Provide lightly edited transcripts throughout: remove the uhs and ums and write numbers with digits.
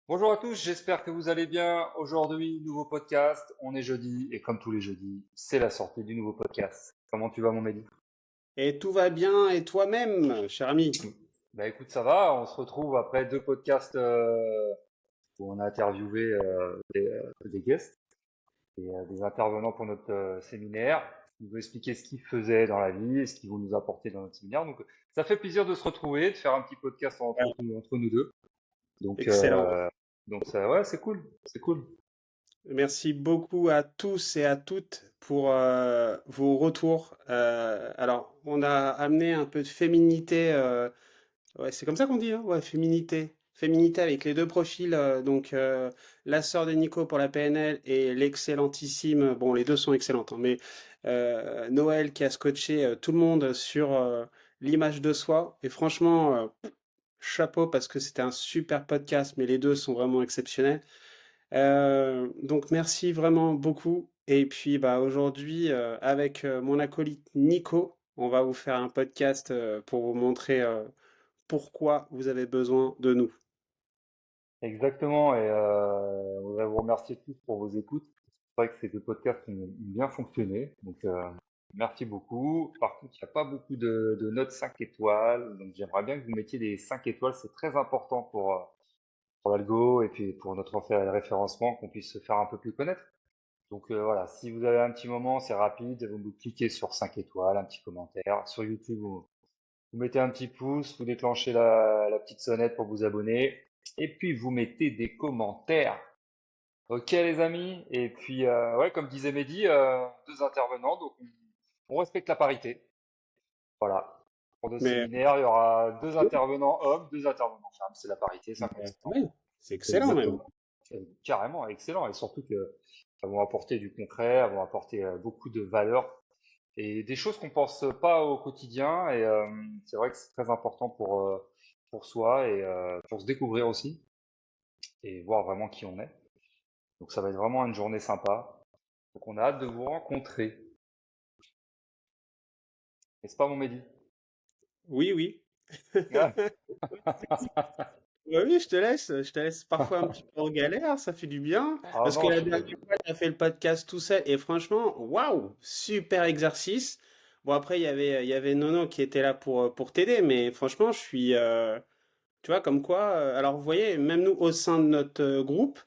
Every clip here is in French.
Bonjour à tous, j'espère que vous allez bien. Aujourd'hui, nouveau podcast. On est jeudi et comme tous les jeudis, c'est la sortie du nouveau podcast. Comment tu vas, mon Mehdi? Et tout va bien, et toi-même, cher ami? Bah écoute, ça va. On se retrouve après deux podcasts où on a interviewé des guests et des intervenants pour notre séminaire. Ils nous ont expliqué ce qu'ils faisaient dans la vie et ce qu'ils vont nous apporter dans notre séminaire. Donc, ça fait plaisir de se retrouver, de faire un petit podcast Ouais, entre nous deux. Donc, excellent. ça, ouais, c'est cool, c'est cool. Merci beaucoup à tous et à toutes pour vos retours. Alors, on a amené un peu de féminité. Ouais, c'est comme ça qu'on dit, hein? Ouais, féminité. Féminité avec les deux profils. La sœur de Nico pour la PNL et l'excellentissime. Bon, les deux sont excellentes, hein, mais Noël qui a scotché tout le monde sur l'image de soi. Et franchement, chapeau parce que c'était un super podcast, mais les deux sont vraiment exceptionnels. Donc merci vraiment beaucoup. Et puis bah aujourd'hui avec mon acolyte Nico, on va vous faire un podcast pour vous montrer pourquoi vous avez besoin de nous. Exactement, et on voudrait vous remercier tous pour vos écoutes. C'est vrai que ces deux podcasts ont bien fonctionné, donc merci beaucoup. Par contre, il n'y a pas beaucoup de notes 5 étoiles, donc j'aimerais bien que vous mettiez des 5 étoiles, c'est très important pour l'algo et puis pour notre référencement, qu'on puisse se faire un peu plus connaître. Donc voilà, si vous avez un petit moment, c'est rapide, vous cliquez sur 5 étoiles, un petit commentaire. Sur YouTube, vous mettez un petit pouce, vous déclenchez la petite sonnette pour vous abonner, et puis vous mettez des commentaires. Ok les amis, et puis ouais, comme disait Mehdi, deux intervenants, donc on respecte la parité. Voilà. Pour nos Mais, séminaires, il y aura deux intervenants hommes, deux intervenants femmes. C'est la parité, 50-50. oui, c'est C'est excellent même. exactement. Carrément, excellent. Et surtout que elles vont apporter du concret, elles vont apporter beaucoup de valeur et des choses qu'on pense pas au quotidien. Et c'est vrai que c'est très important pour soi et pour se découvrir aussi et voir vraiment qui on est. Donc ça va être vraiment une journée sympa. Donc on a hâte de vous rencontrer. N'est-ce pas mon Mehdi? Oui, oui. Ah, Ouais, oui, je te laisse parfois un petit peu en galère, ça fait du bien. ah Parce que non, je la suis pas. dernière fois, tu as fait le podcast tout seul et franchement, waouh, super exercice. Bon, après, il y avait Nono qui était là pour t'aider, mais franchement, tu vois, comme quoi, alors vous voyez, même nous, au sein de notre groupe,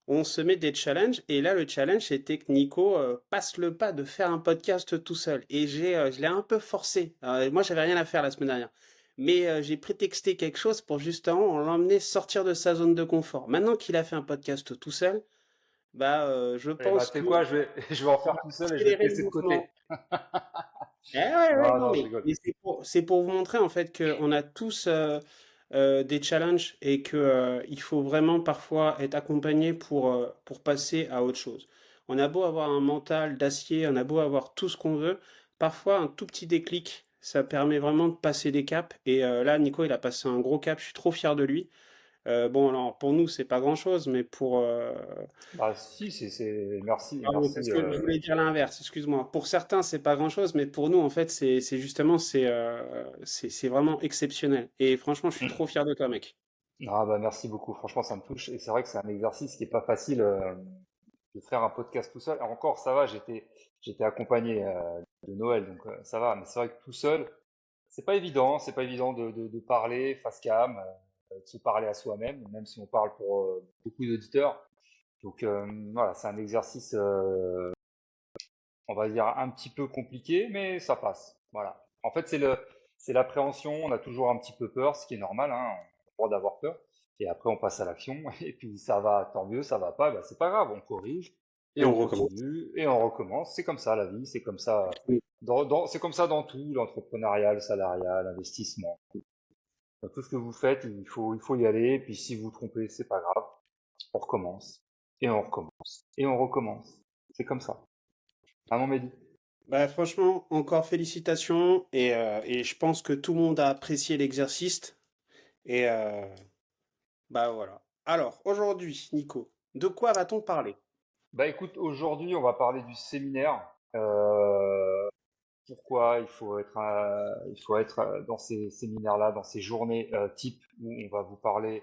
on se met des challenges et là, le challenge, c'était que Nico passe le pas de faire un podcast tout seul. Et je l'ai un peu forcé. Moi, j'avais rien à faire la semaine dernière. Mais j'ai prétexté quelque chose pour justement l'emmener sortir de sa zone de confort. Maintenant qu'il a fait un podcast tout seul, bah, je Eh ben, pense tu sais que quoi, je vais en on faire va tout seul et je vais te accélérer le laisser de mouvement. côté. Eh ouais, ouais, Non, non, non, je rigole. mais c'est pour vous montrer en fait qu'on a tous des challenges et que il faut vraiment parfois être accompagné pour passer à autre chose. On a beau avoir un mental d'acier, on a beau avoir tout ce qu'on veut, parfois un tout petit déclic, ça permet vraiment de passer des caps. Et là, Nico, il a passé un gros cap, je suis trop fier de lui. Bon, alors pour nous, c'est pas grand-chose, mais Bah si, merci, pardon, parce merci. que je voulais dire l'inverse, excuse-moi. Pour certains, c'est pas grand-chose, mais pour nous, en fait, c'est justement, c'est vraiment exceptionnel. Et franchement, je suis trop fier de toi, mec. Ah bah merci beaucoup, franchement ça me touche et c'est vrai que c'est un exercice qui est pas facile de faire un podcast tout seul. Alors encore ça va, j'étais accompagné de Noël donc ça va, mais c'est vrai que tout seul c'est pas évident de parler face cam, de se parler à soi-même, même si on parle pour beaucoup d'auditeurs. Donc voilà, c'est un exercice on va dire un petit peu compliqué, mais ça passe. Voilà. En fait, c'est l'appréhension. On a toujours un petit peu peur, ce qui est normal, hein. On a le droit d'avoir peur. Et après, on passe à l'action. Et puis, ça va, tant mieux, ça va pas, bah, c'est pas grave. On corrige et Et on on recommence. continue et on recommence. C'est comme ça, la vie. C'est comme ça Oui. c'est comme ça dans tout, l'entrepreneuriat, le salariat, l'investissement. Dans tout ce que vous faites, il faut y aller. Et puis, si vous vous trompez, c'est pas grave. On recommence et on recommence et on recommence. C'est comme ça. À mon Mehdi. Bah, franchement, encore félicitations. Et je pense que tout le monde a apprécié l'exercice. Et bah voilà. Alors, aujourd'hui, Nico, de quoi va-t-on parler? Bah écoute, aujourd'hui on va parler du séminaire. Pourquoi il faut être dans ces séminaires-là, dans ces journées type où on va vous parler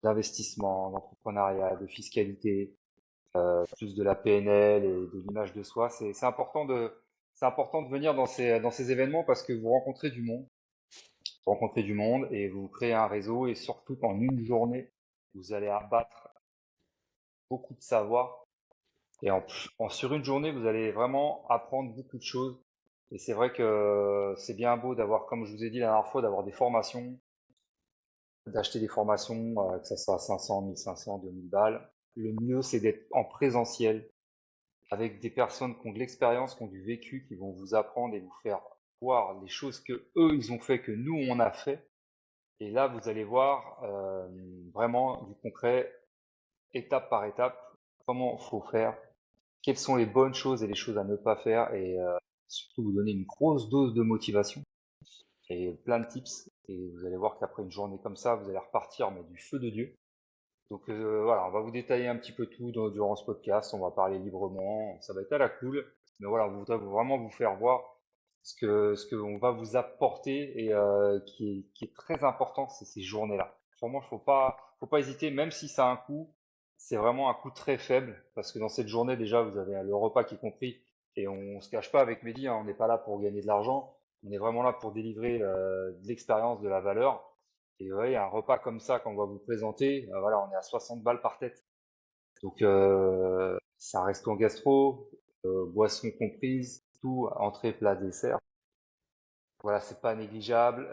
d'investissement, d'entrepreneuriat, de fiscalité, plus de la PNL et de l'image de soi. C'est important de venir dans ces événements parce que vous rencontrez du monde et vous créez un réseau et surtout qu'en une journée, vous allez abattre beaucoup de savoir et sur une journée, vous allez vraiment apprendre beaucoup de choses. Et c'est vrai que c'est bien beau d'avoir, comme je vous ai dit la dernière fois, d'avoir des formations, d'acheter des formations, que ça soit 500, 1500, 2000 balles. Le mieux, c'est d'être en présentiel avec des personnes qui ont de l'expérience, qui ont du vécu, qui vont vous apprendre et vous faire voir les choses que eux, ils ont fait, que nous, on a fait. Et là, vous allez voir vraiment du concret, étape par étape, comment faut faire, quelles sont les bonnes choses et les choses à ne pas faire, et surtout vous donner une grosse dose de motivation et plein de tips. Et vous allez voir qu'après une journée comme ça, vous allez repartir mais du feu de Dieu. Donc voilà, on va vous détailler un petit peu tout durant ce podcast, on va parler librement, ça va être à la cool, mais voilà, on voudrait vraiment vous faire voir ce que on va vous apporter et qui est très important, c'est ces journées-là. Vraiment, faut pas hésiter, même si ça a un coût, c'est vraiment un coût très faible, parce que dans cette journée déjà, vous avez le repas qui est compris, et on se cache pas avec Mehdi, hein, on n'est pas là pour gagner de l'argent, on est vraiment là pour délivrer de l'expérience, de la valeur. Et ouais, un repas comme ça qu'on va vous présenter, voilà, on est à 60 balles par tête. Donc c'est un resto en gastro, boissons comprises, tout, entrée, plat, dessert. Voilà, c'est pas négligeable.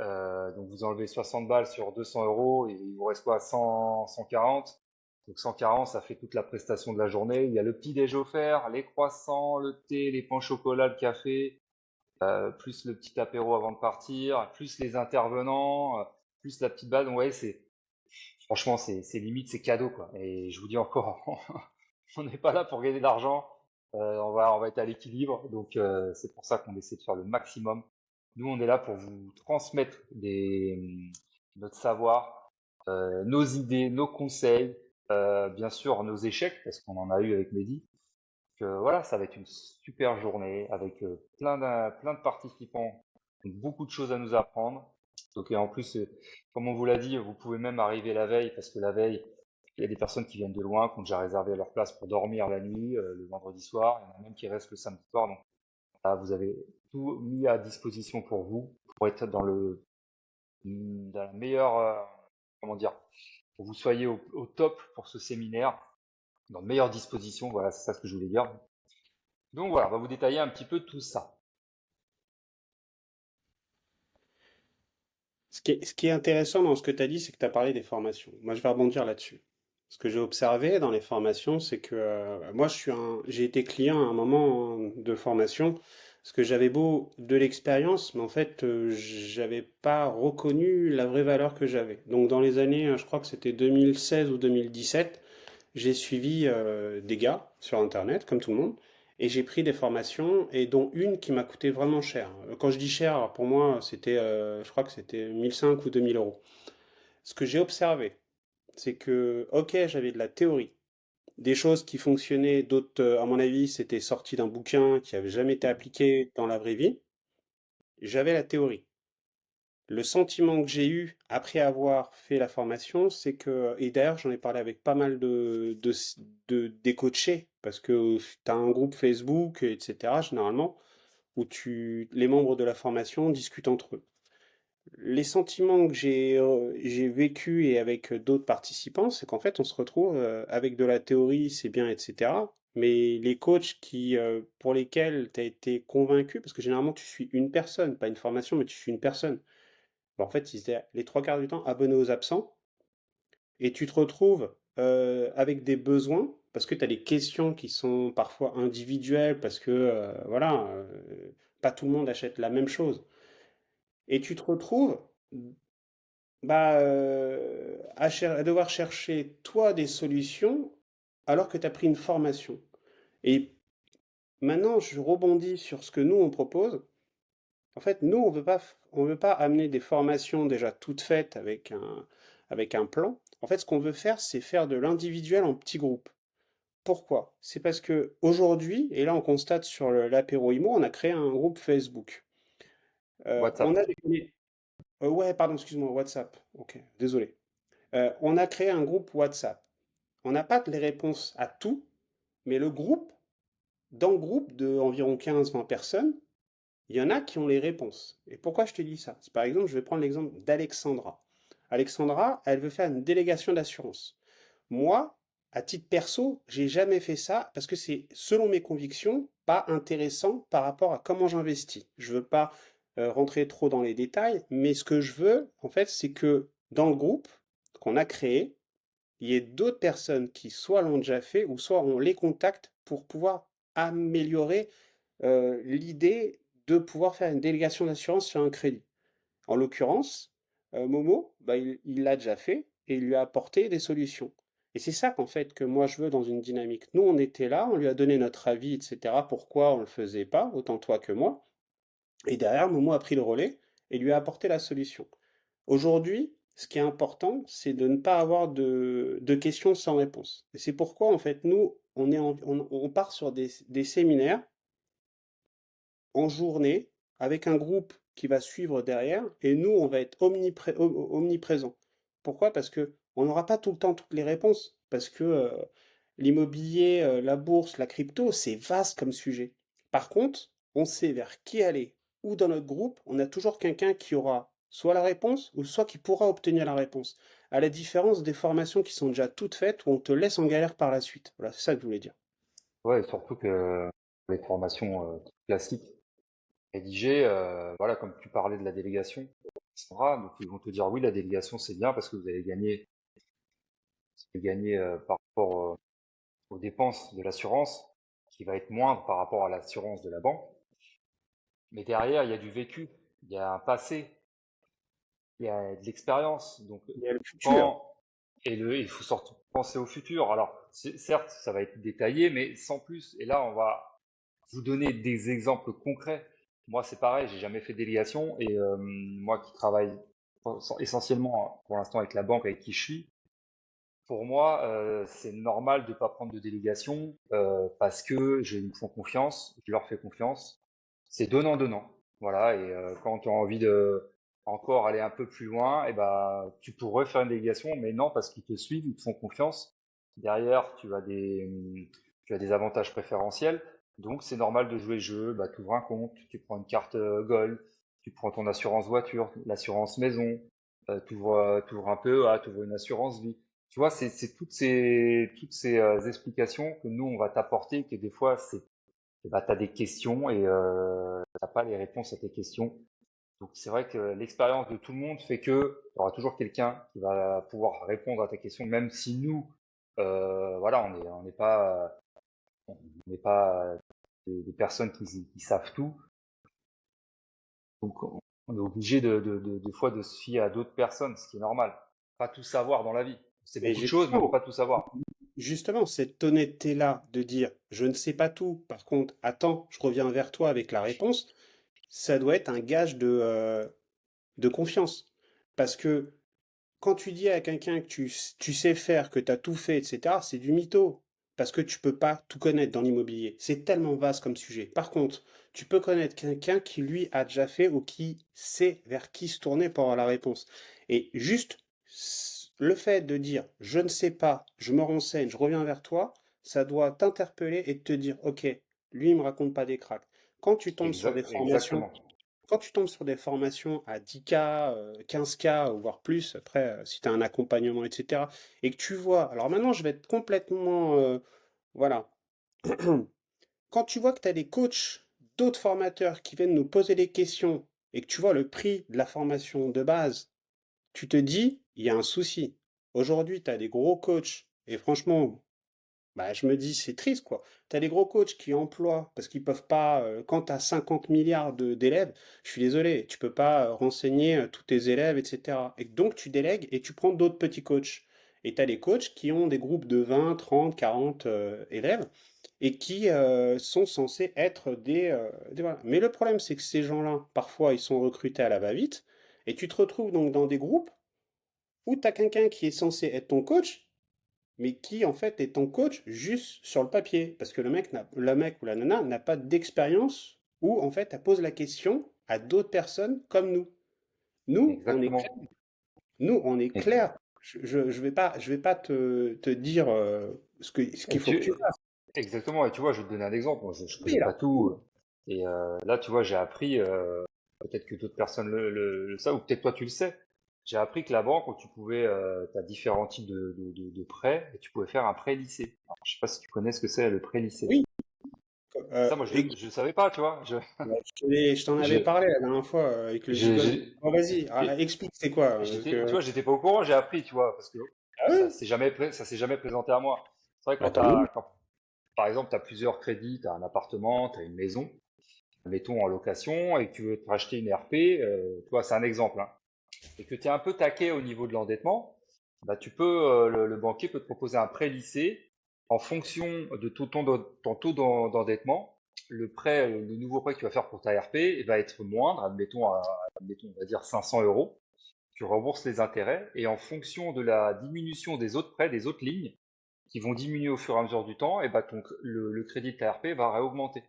Donc vous enlevez 60 balles sur 200 euros et il vous reste quoi? 100, 140. Donc 140, ça fait toute la prestation de la journée. Il y a le petit déj offert, les croissants, le thé, les pains au chocolat, le café, plus le petit apéro avant de partir, plus les intervenants, plus la petite base. Donc ouais, franchement, c'est limite, c'est cadeau quoi. Et je vous dis encore, on n'est pas là pour gagner de l'argent. On va être à l'équilibre. Donc c'est pour ça qu'on essaie de faire le maximum. Nous, on est là pour vous transmettre notre savoir, nos idées, nos conseils, bien sûr nos échecs, parce qu'on en a eu avec Mehdi. Voilà, ça va être une super journée avec plein de participants, donc beaucoup de choses à nous apprendre. Donc, et en plus, comme on vous l'a dit, vous pouvez même arriver la veille, parce que la veille, il y a des personnes qui viennent de loin, qui ont déjà réservé leur place pour dormir la nuit, le vendredi soir. Il y en a même qui restent le samedi soir. Donc là, vous avez tout mis à disposition pour vous, pour être dans la meilleure, comment dire, pour que vous soyez au top pour ce séminaire, dans de meilleures dispositions. Voilà, c'est ça ce que je voulais dire. Donc voilà, on va vous détailler un petit peu tout ça. Ce qui est intéressant dans ce que tu as dit, c'est que tu as parlé des formations. Moi, je vais rebondir là-dessus. Ce que j'ai observé dans les formations, c'est que moi, j'ai été client à un moment de formation, parce que j'avais beau de l'expérience, mais en fait, j'avais pas reconnu la vraie valeur que j'avais. Donc, dans les années, je crois que c'était 2016 ou 2017, j'ai suivi des gars sur Internet, comme tout le monde, et j'ai pris des formations, et dont une qui m'a coûté vraiment cher. Quand je dis cher, alors pour moi, c'était, je crois que c'était 1005 ou 2000 euros. Ce que j'ai observé, c'est que, ok, j'avais de la théorie, des choses qui fonctionnaient, d'autres, à mon avis, c'était sorti d'un bouquin qui avait jamais été appliqué dans la vraie vie. J'avais la théorie. Le sentiment que j'ai eu après avoir fait la formation, c'est que, et d'ailleurs j'en ai parlé avec pas mal des coachés, parce que tu as un groupe Facebook, etc., généralement, où les membres de la formation discutent entre eux. Les sentiments que j'ai vécu et avec d'autres participants, c'est qu'en fait on se retrouve avec de la théorie, c'est bien, etc. Mais les coachs pour lesquels tu as été convaincu, parce que généralement tu suis une personne, pas une formation, mais tu suis une personne. Bah, en fait, ils étaient les trois quarts du temps abonnés aux absents, et tu te retrouves avec des besoins, parce que tu as des questions qui sont parfois individuelles, parce que voilà, pas tout le monde achète la même chose. Et tu te retrouves bah, à devoir chercher toi des solutions alors que tu as pris une formation. Et maintenant, je rebondis sur ce que nous on propose. En fait, nous, on veut pas amener des formations déjà toutes faites avec un plan. En fait, ce qu'on veut faire, c'est faire de l'individuel en petits groupes. Pourquoi? C'est parce que aujourd'hui, et là on constate sur l'apéro IMO, on a créé un groupe Facebook. On WhatsApp. a ouais, pardon, excuse-moi, WhatsApp. Ok, désolé. On a créé un groupe WhatsApp. On n'a pas les réponses à tout, mais dans le groupe de environ 15-20 personnes, il y en a qui ont les réponses. Et pourquoi je te dis ça? Par exemple, je vais prendre l'exemple d'Alexandra. Alexandra, elle veut faire une délégation d'assurance. Moi, à titre perso, j'ai jamais fait ça parce que c'est, selon mes convictions, pas intéressant par rapport à comment j'investis. Je veux pas rentrer trop dans les détails, mais ce que je veux, en fait, c'est que dans le groupe qu'on a créé, il y ait d'autres personnes qui soit l'ont déjà fait ou soit on les contacte pour pouvoir améliorer l'idée de pouvoir faire une délégation d'assurance sur un crédit. En l'occurrence, Momo, bah, il l'a déjà fait et il lui a apporté des solutions. Et c'est ça qu'en fait que moi je veux dans une dynamique. Nous, on était là, on lui a donné notre avis, etc. Pourquoi on ne le faisait pas, autant toi que moi. Et derrière, Momo a pris le relais et lui a apporté la solution. Aujourd'hui, ce qui est important, c'est de ne pas avoir de questions sans réponse. Et c'est pourquoi, en fait, nous, on part sur des séminaires en journée avec un groupe qui va suivre derrière et nous, on va être omniprésents. Pourquoi? Parce que on n'aura pas tout le temps toutes les réponses. Parce que l'immobilier, la bourse, la crypto, c'est vaste comme sujet. Par contre, on sait vers qui aller. Ou dans notre groupe, on a toujours quelqu'un qui aura soit la réponse ou soit qui pourra obtenir la réponse. À la différence des formations qui sont déjà toutes faites où on te laisse en galère par la suite. Voilà, c'est ça que je voulais dire. Ouais, et surtout que les formations classiques rédigées, voilà, comme tu parlais de la délégation, etc. Donc ils vont te dire oui, la délégation c'est bien parce que vous allez gagner par rapport aux dépenses de l'assurance, qui va être moindre par rapport à l'assurance de la banque. Mais derrière, il y a du vécu, il y a un passé, il y a de l'expérience. Donc, Il y a le futur. quand il faut surtout penser au futur. Alors, certes, ça va être détaillé, mais sans plus. Et là, on va vous donner des exemples concrets. Moi, c'est pareil, j'ai jamais fait de délégation et moi qui travaille essentiellement pour l'instant avec la banque avec qui je suis, pour moi, c'est normal de pas prendre de délégation parce que ils me font confiance, je leur fais confiance. C'est donnant-donnant. Voilà. Et quand tu as envie de encore aller un peu plus loin, et ben, tu pourrais faire une délégation, mais non, parce qu'ils te suivent, ils te font confiance. Derrière, tu as des avantages préférentiels. Donc, c'est normal de jouer le jeu. Bah, tu ouvres un compte, tu prends une carte Gold, tu prends ton assurance voiture, l'assurance maison, t'ouvres un PEA, t'ouvres une assurance vie. Tu vois, c'est toutes ces explications que nous, on va t'apporter, que des fois, bah, tu as des questions et t'as pas les réponses à tes questions. Donc, c'est vrai que l'expérience de tout le monde fait que il y aura toujours quelqu'un qui va pouvoir répondre à tes questions, même si nous, voilà, on n'est pas des personnes qui savent tout. Donc, on est obligé des fois de se fier à d'autres personnes, ce qui est normal. Pas tout savoir dans la vie. C'est Et beaucoup de choses, mais on peut pas tout savoir. justement, cette honnêteté-là de dire je ne sais pas tout, par contre, attends, je reviens vers toi avec la réponse, ça doit être un gage de confiance. Parce que quand tu dis à quelqu'un que tu sais faire, que tu as tout fait, etc., c'est du mytho. Parce que tu peux pas tout connaître dans l'immobilier. C'est tellement vaste comme sujet. Par contre, tu peux connaître quelqu'un qui, lui, a déjà fait ou qui sait vers qui se tourner pour avoir la réponse. Et juste le fait de dire je ne sais pas, je me renseigne, je reviens vers toi, ça doit t'interpeller et te dire ok, lui, il me raconte pas des cracks. Quand tu tombes sur des formations Exactement. quand tu tombes sur des formations à 10K, 15K, ou voire plus, après, si tu as un accompagnement, etc., et que tu vois, alors maintenant, je vais être complètement, voilà, quand tu vois que tu as des coachs, d'autres formateurs qui viennent nous poser des questions, et que tu vois le prix de la formation de base, tu te dis, il y a un souci. Aujourd'hui, tu as des gros coachs, et franchement, bah, je me dis, c'est triste, quoi. Tu as des gros coachs qui emploient, parce qu'ils peuvent pas, quand tu as 50 milliards d'élèves, je suis désolé, tu peux pas renseigner tous tes élèves, etc. Et donc, tu délègues et tu prends d'autres petits coachs. Et tu as des coachs qui ont des groupes de 20, 30, 40 élèves et qui sont censés être voilà. Mais le problème, c'est que ces gens-là, parfois, ils sont recrutés à la va-vite et tu te retrouves donc dans des groupes où tu as quelqu'un qui est censé être ton coach mais qui en fait est ton coach juste sur le papier. Parce que le mec ou la nana n'a pas d'expérience ou en fait elle pose la question à d'autres personnes comme nous. Nous, on est clair. Exactement. Nous, on est Et- clair. je vais pas te dire ce qu'il Et faut que tu tu, fasses. exactement. Et tu vois, je vais te donner un exemple. Moi, je Oui, connais là. pas tout. Et là, tu vois, j'ai appris, peut-être que d'autres personnes le savent, ou peut-être toi tu le sais. J'ai appris que la banque, où tu pouvais, tu as différents types de prêts, et tu pouvais faire un prêt lycée. Alors, je sais pas si tu connais ce que c'est le prêt lycée. Oui. Ça, moi, je savais pas, tu vois. Je t'en avais Je, parlé la dernière fois avec le je, gigolo. je- Bon, vas-y, et explique c'est quoi. tu vois, j'étais pas au courant, j'ai appris, tu vois, parce que Ah oui? ça s'est jamais présenté à moi. C'est vrai, Bah, tant mieux. quand, par exemple, tu as plusieurs crédits, tu as un appartement, tu as une maison, mettons en location, et que tu veux te racheter une RP, tu vois, c'est un exemple, hein, et que tu es un peu taqué au niveau de l'endettement, bah, le banquier peut te proposer un prêt lissé en fonction de ton taux d'endettement. Le nouveau prêt que tu vas faire pour ta RP va être moindre, admettons, on va dire 500 euros. Tu rembourses les intérêts et en fonction de la diminution des autres prêts, des autres lignes, qui vont diminuer au fur et à mesure du temps, et bah le crédit de ta RP va augmenter,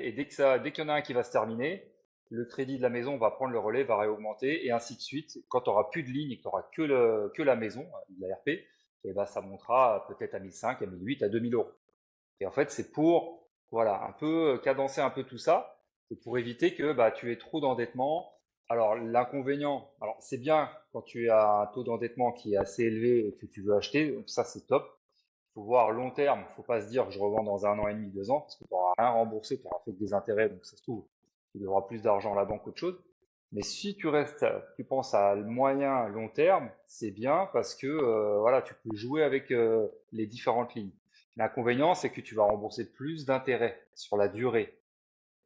et dès qu'il y en a un qui va se terminer, le crédit de la maison va prendre le relais, va réaugmenter, et ainsi de suite. Quand tu auras plus de ligne et que tu auras que la maison, la RP, et ben ça montera peut-être à 1 500, à 1 800, à 2 000 euros. Et en fait, c'est pour, voilà, un peu cadencer un peu tout ça, et pour éviter que bah, tu aies trop d'endettement. Alors, l'inconvénient, alors c'est bien quand tu as un taux d'endettement qui est assez élevé et que tu veux acheter, donc ça c'est top. Il faut voir long terme, il ne faut pas se dire je revends dans 1 an et demi, 2 ans, parce que tu n'auras rien remboursé, tu auras fait que des intérêts, donc ça se trouve, tu devras plus d'argent à la banque qu'autre chose. Mais si tu penses à moyen, long terme, c'est bien parce que voilà, tu peux jouer avec les différentes lignes. L'inconvénient, c'est que tu vas rembourser plus d'intérêts sur la durée.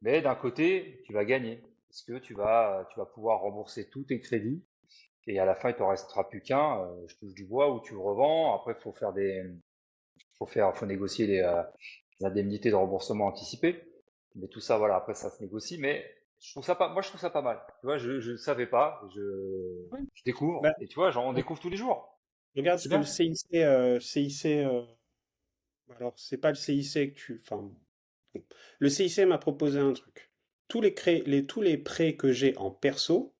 Mais d'un côté, tu vas gagner parce que tu vas pouvoir rembourser tous tes crédits et à la fin, il t'en restera plus qu'un. Je touche du bois où tu le revends. Après, faut négocier les indemnités de remboursement anticipé. Mais tout ça, voilà, après, ça se négocie. Mais moi, je trouve ça pas mal. Tu vois, je savais pas, Ouais. je découvre. Bah, Et tu vois, on découvre tous les jours. regarde C'est ce que le bien. CIC, alors c'est pas le CIC que tu, enfin, bon. Le CIC m'a proposé un truc. Tous les prêts que j'ai en perso,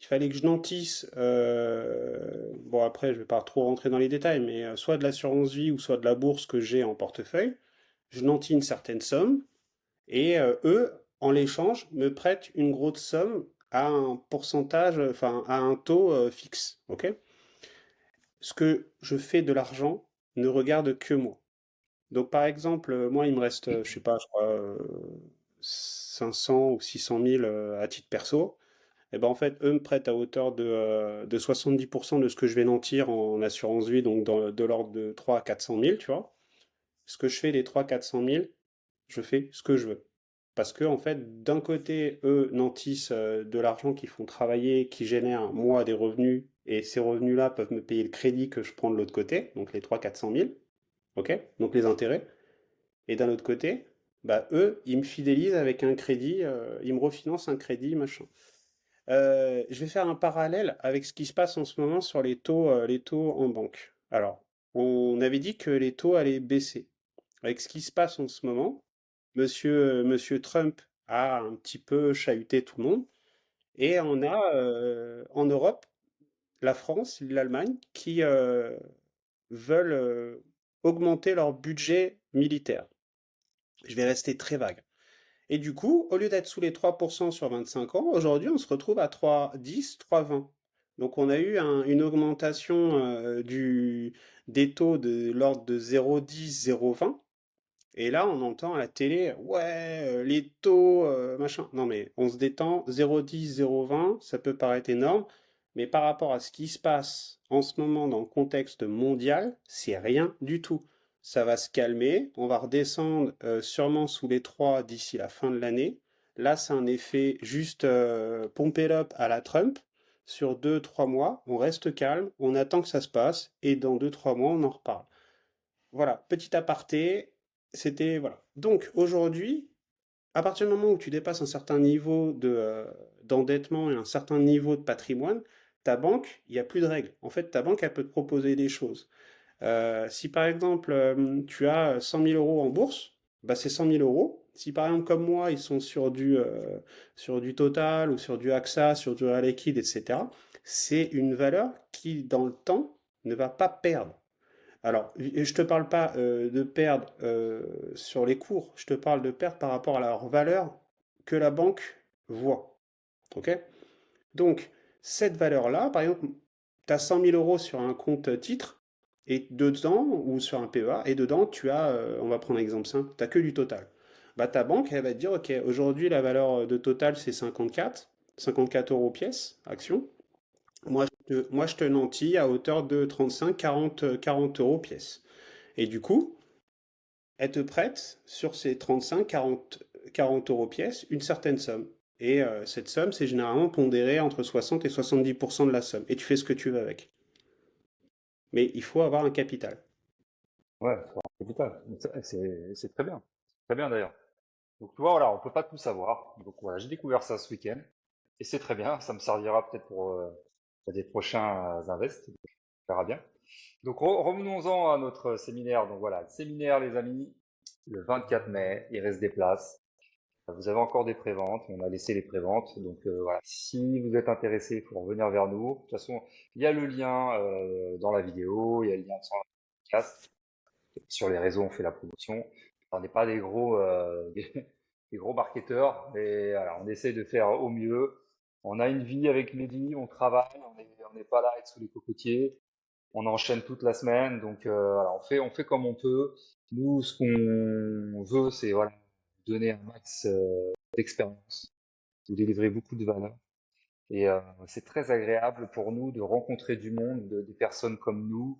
il fallait que je nantisse, bon après je vais pas trop rentrer dans les détails, mais soit de l'assurance vie ou soit de la bourse que j'ai en portefeuille, je nantis une certaine somme et eux, en l'échange, me prêtent une grosse somme à un pourcentage, enfin à un taux fixe, ok? Ce que je fais de l'argent ne regarde que moi. Donc par exemple, moi il me reste, je sais pas, je crois 500 ou 600 000 à titre perso. Et ben en fait, eux me prêtent à hauteur de 70% de ce que je vais nantir en assurance vie, donc de l'ordre de 3 à 400 000, tu vois. Ce que je fais, les 3 à 400 000, je fais ce que je veux. Parce que, en fait, d'un côté, eux nantissent de l'argent qui font travailler, qui génèrent, moi, des revenus, et ces revenus-là peuvent me payer le crédit que je prends de l'autre côté, donc les 3 400 000, ok? Donc les intérêts. Et d'un autre côté, bah, eux, ils me fidélisent avec un crédit, ils me refinancent un crédit, machin. Je vais faire un parallèle avec ce qui se passe en ce moment sur les taux en banque. Alors, on avait dit que les taux allaient baisser. Avec ce qui se passe en ce moment, monsieur Trump a un petit peu chahuté tout le monde, et on a en Europe la France, l'Allemagne qui veulent augmenter leur budget militaire. Je vais rester très vague. Et du coup, au lieu d'être sous les 3% sur 25 ans, aujourd'hui, on se retrouve à 3,10, 3,20. Donc on a eu une augmentation des taux de l'ordre de 0,10, 0,20. Et là, on entend à la télé, ouais, les taux, machin. Non mais on se détend, 0,10, 0,20, ça peut paraître énorme, mais par rapport à ce qui se passe en ce moment dans le contexte mondial, c'est rien du tout. Ça va se calmer, on va redescendre sûrement sous les 3 d'ici la fin de l'année. Là, c'est un effet juste pump it up à la Trump. Sur 2, 3 mois, on reste calme, on attend que ça se passe, et dans 2, 3 mois, on en reparle. Voilà, petit aparté, c'était voilà. Donc aujourd'hui, à partir du moment où tu dépasses un certain niveau d'endettement et un certain niveau de patrimoine, ta banque, il n'y a plus de règles. En fait, ta banque, elle peut te proposer des choses. Si par exemple, tu as 100 000 euros en bourse, bah c'est 100 000 euros. Si par exemple, comme moi, ils sont sur du Total ou sur du AXA, sur du Air Liquide, etc., c'est une valeur qui, dans le temps, ne va pas perdre. Alors, je te parle pas de perdre sur les cours, je te parle de perdre par rapport à leur valeur que la banque voit. Ok? Donc, cette valeur-là, par exemple, tu as 100 000 euros sur un compte titre, et dedans, ou sur un PEA, et dedans, tu as, on va prendre un exemple simple, tu n'as que du total. Bah, ta banque, elle va te dire, OK, aujourd'hui, la valeur de total, c'est 54 euros pièce, action. Moi, je te nantis à hauteur de 35, 40, 40 euros pièce. Et du coup, elle te prête sur ces 35, 40 euros pièce une certaine somme. Et cette somme, c'est généralement pondéré entre 60 et 70% de la somme. Et tu fais ce que tu veux avec. Mais il faut avoir un capital. Ouais, c'est un capital. Donc, c'est très bien. Très bien d'ailleurs. Donc tu vois, voilà, on peut pas tout savoir. Donc voilà, j'ai découvert ça ce week-end. Et c'est très bien. Ça me servira peut-être pour des prochains invests. On verra bien. Donc revenons-en à notre séminaire. Donc voilà, le séminaire, les amis, le 24 mai, il reste des places. Vous avez encore des préventes, on a laissé les préventes. Donc voilà, si vous êtes intéressé, il faut revenir vers nous. De toute façon, il y a le lien dans la vidéo, il y a le lien sur le podcast. Sur les réseaux, on fait la promotion. On n'est pas des gros, des gros marketeurs, mais voilà, on essaie de faire au mieux. On a une vie avec Mehdi, on travaille, on n'est pas là avec sous les cocotiers. On enchaîne toute la semaine, donc voilà, on fait comme on peut. Nous, ce qu'on veut, c'est voilà, donner un max d'expérience, vous délivrer beaucoup de valeur. Et c'est très agréable pour nous de rencontrer du monde, des personnes comme nous,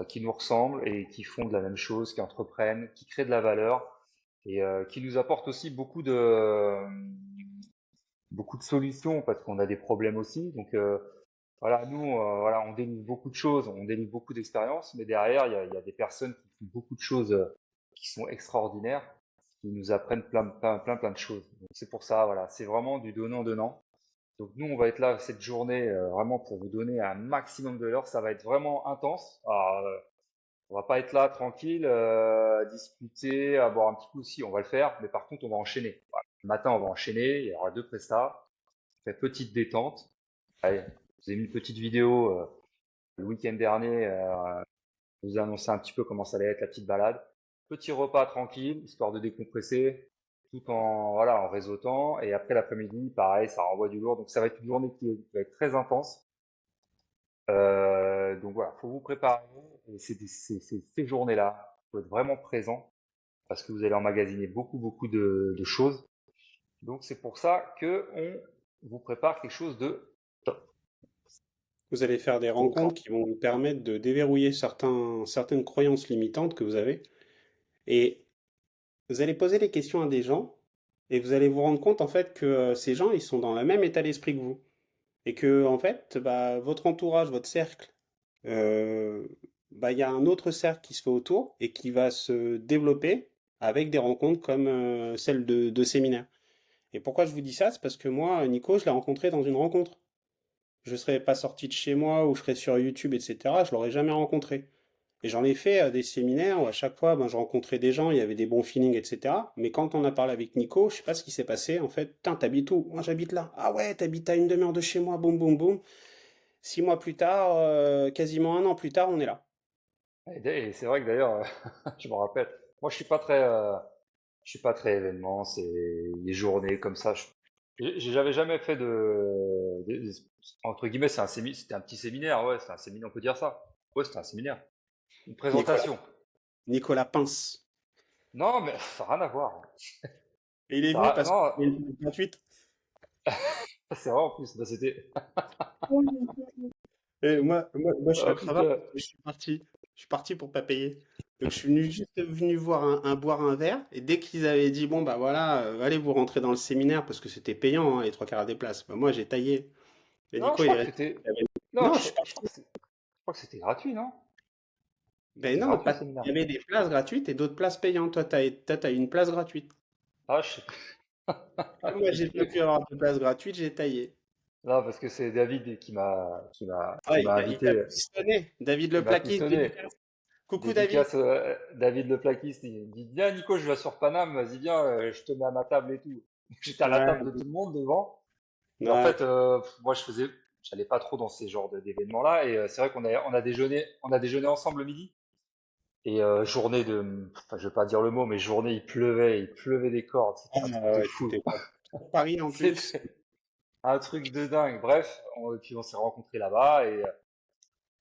qui nous ressemblent et qui font de la même chose, qui entreprennent, qui créent de la valeur et qui nous apportent aussi beaucoup de solutions parce qu'on a des problèmes aussi. Donc voilà, nous, voilà, on délivre beaucoup de choses, on délivre beaucoup d'expériences, mais derrière, il y a des personnes qui font beaucoup de choses qui sont extraordinaires, qui nous apprennent plein de choses. Donc c'est pour ça, voilà, c'est vraiment du donnant-donnant. Donc nous, on va être là cette journée vraiment pour vous donner un maximum de l'heure. Ça va être vraiment intense. Alors, on va pas être là tranquille, à discuter, à boire un petit coup. Si, on va le faire, mais par contre, on va enchaîner. Voilà. Le matin, on va enchaîner. Il y aura deux prestats. On fait petite détente. Allez, je vous ai mis une petite vidéo le week-end dernier. Je vous ai annoncé un petit peu comment ça allait être la petite balade. Petit repas tranquille, histoire de décompresser, tout en voilà en réseautant. Et après l'après-midi, pareil, ça renvoie du lourd. Donc ça va être une journée qui va être très intense. Donc voilà, faut vous préparer. Et c'est ces journées-là, faut être vraiment présent parce que vous allez emmagasiner beaucoup de choses. Donc c'est pour ça que on vous prépare quelque chose de top. Vous allez faire des Donc rencontres qui vont vous permettre de déverrouiller certaines croyances limitantes que vous avez. Et vous allez poser des questions à des gens et vous allez vous rendre compte en fait que ces gens, ils sont dans le même état d'esprit que vous. Et que en fait, bah, votre entourage, votre cercle, euh, bah, il y a un autre cercle qui se fait autour et qui va se développer avec des rencontres comme celle de séminaire. Et pourquoi je vous dis ça? C'est parce que moi, Nico, je l'ai rencontré dans une rencontre. Je ne serais pas sorti de chez moi ou je serais sur YouTube, etc. Je l'aurais jamais rencontré. Et j'en ai fait des séminaires où à chaque fois, ben, je rencontrais des gens, il y avait des bons feelings, etc. Mais quand on a parlé avec Nico, je sais pas ce qui s'est passé. En fait, putain, t'habites où? Moi, j'habite là. Ah ouais, t'habites à une demi-heure de chez moi. Boum, boum, boum. 6 mois plus tard, quasiment un an plus tard, on est là. et c'est vrai que d'ailleurs, je me rappelle, moi je suis pas très événement, c'est les journées comme ça. J'avais jamais fait entre guillemets, c'était un petit séminaire, ouais, c'est un séminaire, on peut dire ça. Ouais, c'était un séminaire, une Nicolas, présentation. Nicolas Pince. Non, mais ça n'a rien à voir. Et il est venu parce que Non, c'était une 28. c'est vrai en plus. Bah, c'était. Et moi, je suis Oh à travers putain. parce que je suis parti. Je suis parti pour pas payer. Donc, je suis juste venu voir boire un verre. Et dès qu'ils avaient dit, bon, bah voilà, allez vous rentrer dans le séminaire parce que c'était payant, hein, les trois quarts des places. Bah, moi, j'ai taillé. Et Non, Nico, je il crois est que resté. c'était. Il avait- Non, Non, je suis parti. je crois que c'était gratuit, non? Ben C'est non, gratuit le il y séminaire. avait des places gratuites et d'autres places payantes. Toi, t'as une place gratuite. Ah, je sais Comme pas. moi, j'ai pas pu avoir de place gratuite, j'ai taillé. Non, parce que c'est David Ah, qui m'a il t'a invité, pistonné. David qui Le m'a Plakis, pistonné. dédicace. Coucou David. Dédicace David le plaquiste. Il me dit, viens Nico, je vais sur Paname, vas-y viens, je te mets à ma table et tout. J'étais à la table de Ouais, tout le monde devant. Et en ouais. fait, moi je faisais. j'allais pas trop dans ces genres d'événements-là. Et c'est vrai qu'on a déjeuné ensemble le midi. Et journée enfin, je vais pas dire le mot, mais journée, il pleuvait des cordes. Ah, C'était un truc de ouais, fou. c'était sur Paris en plus. C'était un truc de dingue. Bref, et puis on s'est rencontrés là-bas et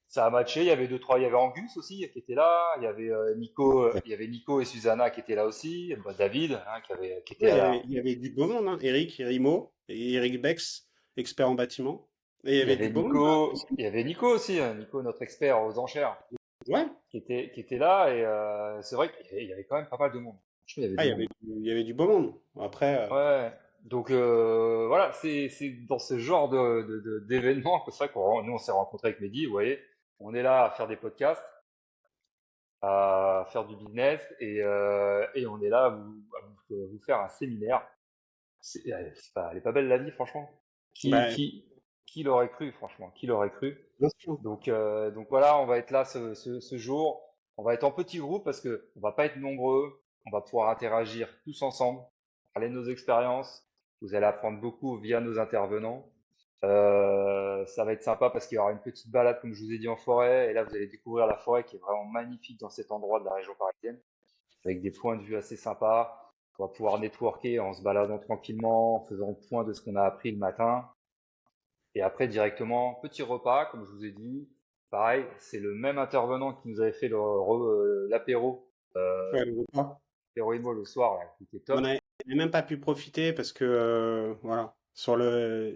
ça a matché. Il y avait deux, trois, il y avait Angus aussi qui était là. Il y avait Nico et Susanna qui étaient là aussi. Bah, David, hein, qui était Ouais, à la, il y avait du beau monde, hein. Eric, Rimo, et Eric Bex, expert en bâtiment. Et il y avait du beau monde, hein. Il y avait Nico aussi, hein, Nico, notre expert aux enchères, Ouais. qui était là. Et c'est vrai qu'il y avait quand même pas mal de monde. Franchement, il y avait Ah, du monde. il y avait du beau monde. Après, Ouais. Donc voilà, c'est dans ce genre d'événements que c'est vrai qu'on nous on s'est rencontrés avec Mehdi, vous voyez, on est là à faire des podcasts, à faire du business et on est là à vous faire un séminaire. Elle est pas belle la vie, franchement. Qui, bah, qui, qui l'aurait cru, franchement, qui l'aurait cru? bien sûr. Donc voilà, on va être là ce jour. On va être en petit groupe parce que on va pas être nombreux. On va pouvoir interagir tous ensemble, parler de nos expériences. Vous allez apprendre beaucoup via nos intervenants. Ça va être sympa parce qu'il y aura une petite balade, comme je vous ai dit, en forêt. Et là, vous allez découvrir la forêt qui est vraiment magnifique dans cet endroit de la région parisienne, avec des points de vue assez sympas. On va pouvoir networker en se baladant tranquillement, en faisant le point de ce qu'on a appris le matin. Et après, directement, petit repas, comme je vous ai dit. Pareil, c'est le même intervenant qui nous avait fait l'apéro, Ouais, le repas. l'apéro IMO le soir, là, qui était On top. n'a même pas pu profiter parce que, voilà,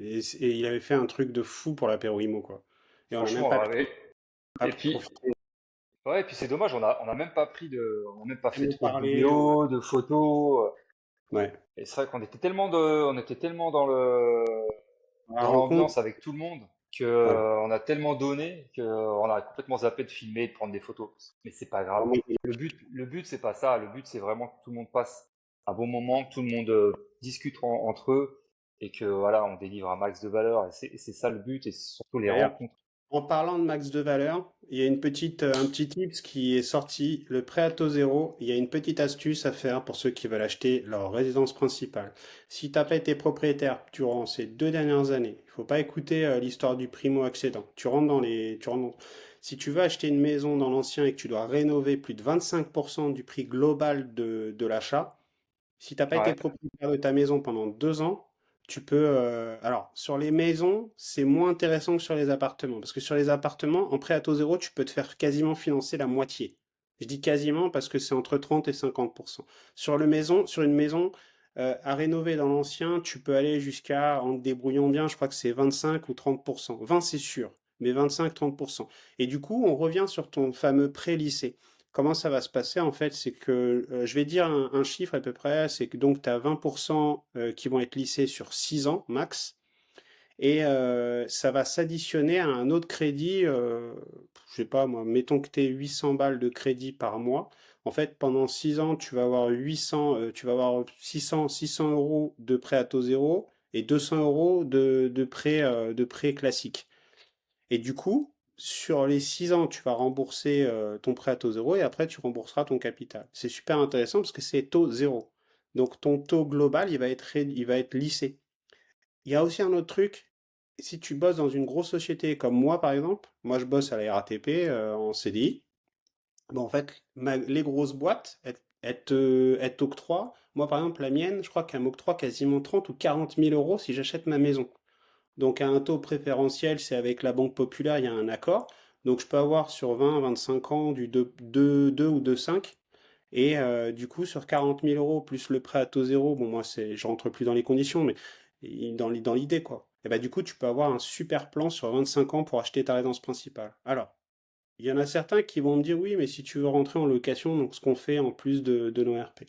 et il avait fait un truc de fou pour l'apéro Imo, quoi. Et on n'a même Franchement, ouais. pas Et pu puis, profiter ouais, et puis c'est dommage, on a même pas on a même pas de fait nous trop de parler. Ouais. vidéos, de photos. Ouais. Et c'est vrai on était tellement La dans rencontre, l'ambiance avec tout le monde que ouais. on a tellement donné que on a complètement zappé de filmer, de prendre des photos. Mais c'est pas grave. Vraiment, Le but c'est pas ça. Le but c'est vraiment que tout le monde passe un bon moment, que tout le monde discute entre eux et que voilà, on délivre un max de valeur. Et c'est ça le but et c'est surtout les d'ailleurs, rencontres. en parlant de max de valeur, il y a un petit tips qui est sorti, le prêt à taux zéro. Il y a une petite astuce à faire pour ceux qui veulent acheter leur résidence principale. Si tu n'as pas été propriétaire durant ces 2 dernières années, il faut pas écouter l'histoire du primo-accédant. Si tu veux acheter une maison dans l'ancien et que tu dois rénover plus de 25% du prix global de l'achat, si t'as pas été Ouais, propriétaire de ta maison pendant 2 ans, tu peux. Alors, sur les maisons, c'est moins intéressant que sur les appartements. Parce que sur les appartements, en prêt à taux zéro, tu peux te faire quasiment financer la moitié. Je dis quasiment parce que c'est entre 30 et 50%. Sur une maison à rénover dans l'ancien, tu peux aller jusqu'à, en te débrouillant bien, je crois que c'est 25 ou 30%. 20, c'est sûr, mais 25-30%. Et du coup, on revient sur ton fameux pré-lycée. Comment ça va se passer en fait? C'est que je vais dire un chiffre à peu près, c'est que donc tu as 20% qui vont être lissés sur 6 ans max, et ça va s'additionner à un autre crédit, je sais pas moi, mettons que tu aies 800 balles de crédit par mois. En fait, pendant 6 ans, tu vas avoir 800, tu vas avoir 600 euros de prêt à taux zéro et 200 euros de prêt classique. Et du coup, sur les 6 ans, tu vas rembourser ton prêt à taux zéro et après, tu rembourseras ton capital. C'est super intéressant parce que c'est taux zéro. Donc, ton taux global, il va être lissé. Il y a aussi un autre truc. Si tu bosses dans une grosse société comme moi, par exemple, moi, je bosse à la RATP en CDI. Bon, en fait, les grosses boîtes, elles t'octroient. Moi, par exemple, la mienne, je crois qu'elle m'octroie quasiment 30 ou 40 000 euros si j'achète ma maison. Donc à un taux préférentiel, c'est avec la Banque Populaire, il y a un accord. Donc je peux avoir sur 20, 25 ans du 2 ou 2,5. Et du coup, sur 40 000 euros plus le prêt à taux zéro, bon, moi, je rentre plus dans les conditions, mais dans l'idée, quoi. Et bah, du coup, tu peux avoir un super plan sur 25 ans pour acheter ta résidence principale. Alors, il y en a certains qui vont me dire, oui, mais si tu veux rentrer en location, donc ce qu'on fait en plus de nos RP.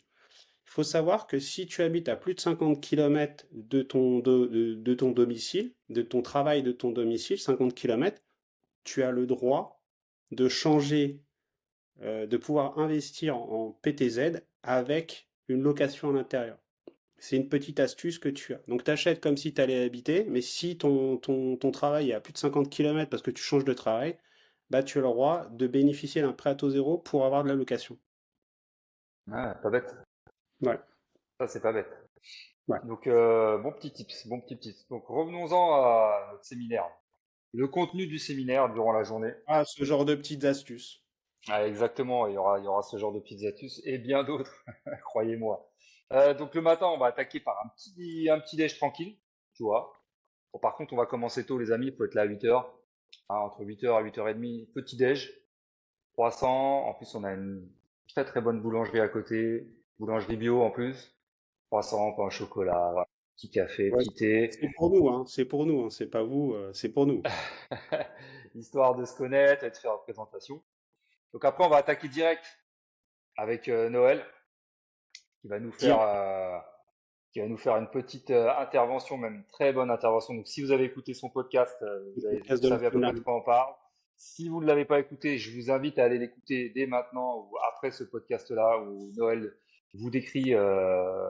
Il faut savoir que si tu habites à plus de 50 km de ton domicile, de ton travail, de ton domicile, 50 km, tu as le droit de changer, de pouvoir investir en PTZ avec une location à l'intérieur. C'est une petite astuce que tu as. Donc tu achètes comme si tu allais habiter, mais si ton travail est à plus de 50 km parce que tu changes de travail, bah tu as le droit de bénéficier d'un prêt à taux zéro pour avoir de la location. ah, pas bête. Ouais, Ça c'est pas bête. ouais. Donc bon petit tips, bon petit tips. Donc revenons-en à notre séminaire. le contenu du séminaire durant la journée. Ah, ce genre de petites astuces. Ah, exactement, il y aura ce genre de petites astuces et bien d'autres, croyez-moi. Donc le matin, on va attaquer par un petit déj tranquille, tu vois. Bon, par contre, on va commencer tôt, les amis, il faut être là à 8 heures, hein, entre 8 heures et 8h30, petit déj, croissant. En plus, on a une très très bonne boulangerie à côté, boulangerie bio en plus, croissant, pain au chocolat, voilà. Petit café, Ouais, petit thé, c'est pour nous, hein. C'est pour nous, hein. C'est pas vous, c'est pour nous. histoire de se connaître et de faire une présentation. Donc après, on va attaquer direct avec Noël, qui va nous faire, Dire, euh, qui va nous faire une petite intervention, même une très bonne intervention. Donc si vous avez écouté son podcast, le vous podcast de la savez à peu semaine près de dernière. quoi on parle. Si vous ne l'avez pas écouté, je vous invite à aller l'écouter dès maintenant ou après ce podcast-là où Noël vous décrit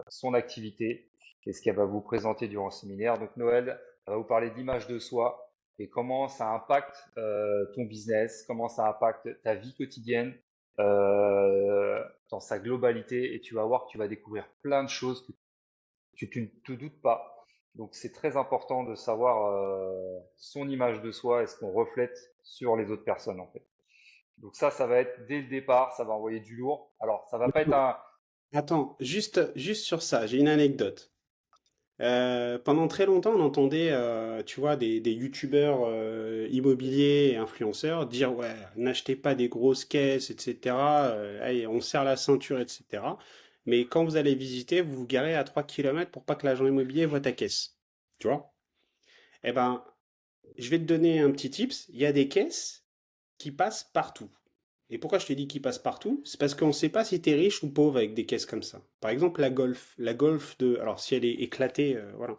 son activité et ce qu'elle va vous présenter durant le séminaire. Donc Noël, elle va vous parler d'image de soi et comment ça impacte ton business, comment ça impacte ta vie quotidienne dans sa globalité et tu vas voir que tu vas découvrir plein de choses que tu ne te doutes pas. Donc c'est très important de savoir son image de soi et ce qu'on reflète sur les autres personnes en fait. Donc ça va être dès le départ, ça va envoyer du lourd. Alors ça va pas être Non, un... attends, juste sur ça, j'ai une anecdote. Pendant très longtemps, on entendait, tu vois, des youtubeurs immobiliers et influenceurs dire, ouais, n'achetez pas des grosses caisses, etc. Allez, on serre la ceinture, etc. Mais quand vous allez visiter, vous vous garez à 3 kilomètres pour pas que l'agent immobilier voit ta caisse. Tu vois? Eh ben, je vais te donner un petit tips. Il y a des caisses qui passent partout. Et pourquoi je te dis qu'ils passent partout? C'est parce qu'on ne sait pas si tu es riche ou pauvre avec des caisses comme ça. Par exemple, la Golf. La Golf de... Alors, si elle est éclatée, voilà.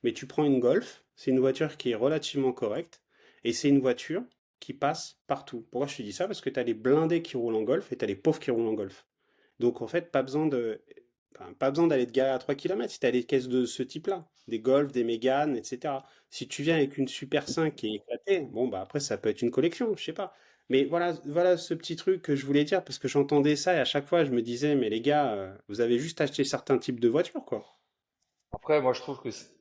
Mais tu prends une Golf, c'est une voiture qui est relativement correcte. Et c'est une voiture qui passe partout. Pourquoi je te dis ça? Parce que tu as les blindés qui roulent en Golf et tu as les pauvres qui roulent en Golf. Donc, en fait, pas besoin d'aller te garer à 3 kilomètres si tu as des caisses de ce type-là. Des Golf, des Mégane, etc. Si tu viens avec une Super 5 qui est éclatée, bon, bah après, ça peut être une collection, je sais pas. Mais voilà ce petit truc que je voulais dire parce que j'entendais ça et à chaque fois je me disais, mais les gars, vous avez juste acheté certains types de voitures, quoi. Après moi je trouve que ce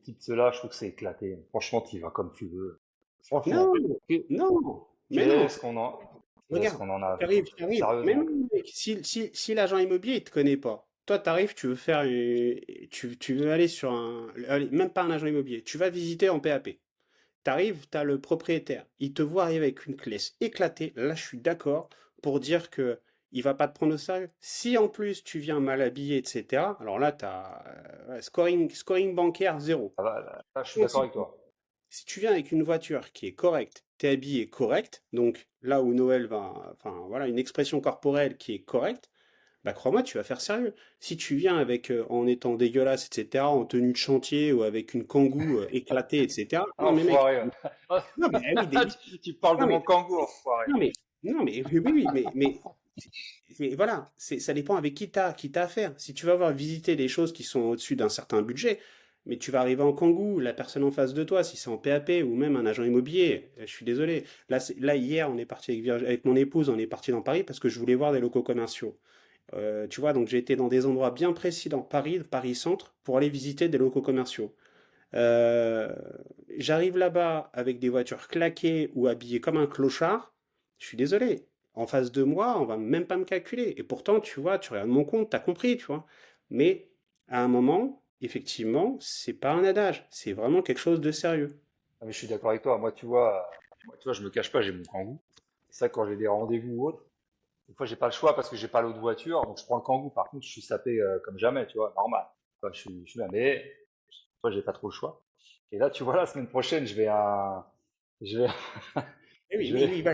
type-là, je trouve que c'est éclaté. Franchement, tu y vas comme tu veux. Franchement, Non, qu'est- non, mais non. qu'est-ce qu'on en, qu'est-ce Regarde, qu'on en a à j'arrive, foutre? j'arrive. Mais Sérieusement. non, mec, si l'agent immobilier il te connaît pas, toi t'arrives, tu veux faire, tu veux aller sur allez, même pas un agent immobilier, tu vas visiter en PAP. T'arrives, t'as le propriétaire, il te voit arriver avec une classe éclatée, là je suis d'accord pour dire que il va pas te prendre au sérieux. Si en plus tu viens mal habillé, etc., alors là t'as ouais, scoring bancaire zéro. Ah bah, là, je suis Donc, d'accord avec toi. si tu viens avec une voiture qui est correcte, t'es habillé correct, donc là où Noël va, enfin voilà, une expression corporelle qui est correcte, bah crois-moi, tu vas faire sérieux. Si tu viens avec, en étant dégueulasse, etc., en tenue de chantier ou avec une kangou éclatée, etc., non mais mec, Enfoiré. non mais ah oui, Tu parles de non mon mais kangou, enfoiré. non mais non mais oui oui oui, mais voilà, ça dépend avec qui t'as affaire. Si tu vas voir visiter des choses qui sont au-dessus d'un certain budget, mais tu vas arriver en Kangoo, la personne en face de toi, si c'est en PAP ou même un agent immobilier, je suis désolé. Là, là hier, on est parti avec mon épouse, on est parti dans Paris parce que je voulais voir des locaux commerciaux. Tu vois, donc j'ai été dans des endroits bien précis dans Paris, Paris Centre, pour aller visiter des locaux commerciaux. Euh, J'arrive là-bas avec des voitures claquées ou habillées comme un clochard. Je suis désolé. En face de moi, on va même pas me calculer. Et pourtant, tu vois, tu regardes mon compte, t'as compris, tu vois. Mais à un moment, effectivement, c'est pas un adage, c'est vraiment quelque chose de sérieux. Ah, mais je suis d'accord avec toi. Moi, tu vois, je me cache pas, j'ai mon kangou. C'est ça quand j'ai des rendez-vous ou autre. Des fois, j'ai pas le choix parce que j'ai pas l'autre voiture, donc je prends le kangou. Par contre, je suis sapé comme jamais, tu vois, normal. Enfin, je suis là, mais toi, j'ai pas trop le choix. Et là, tu vois, la semaine prochaine, je vais, Eh oui, je oui, vais, oui, bah,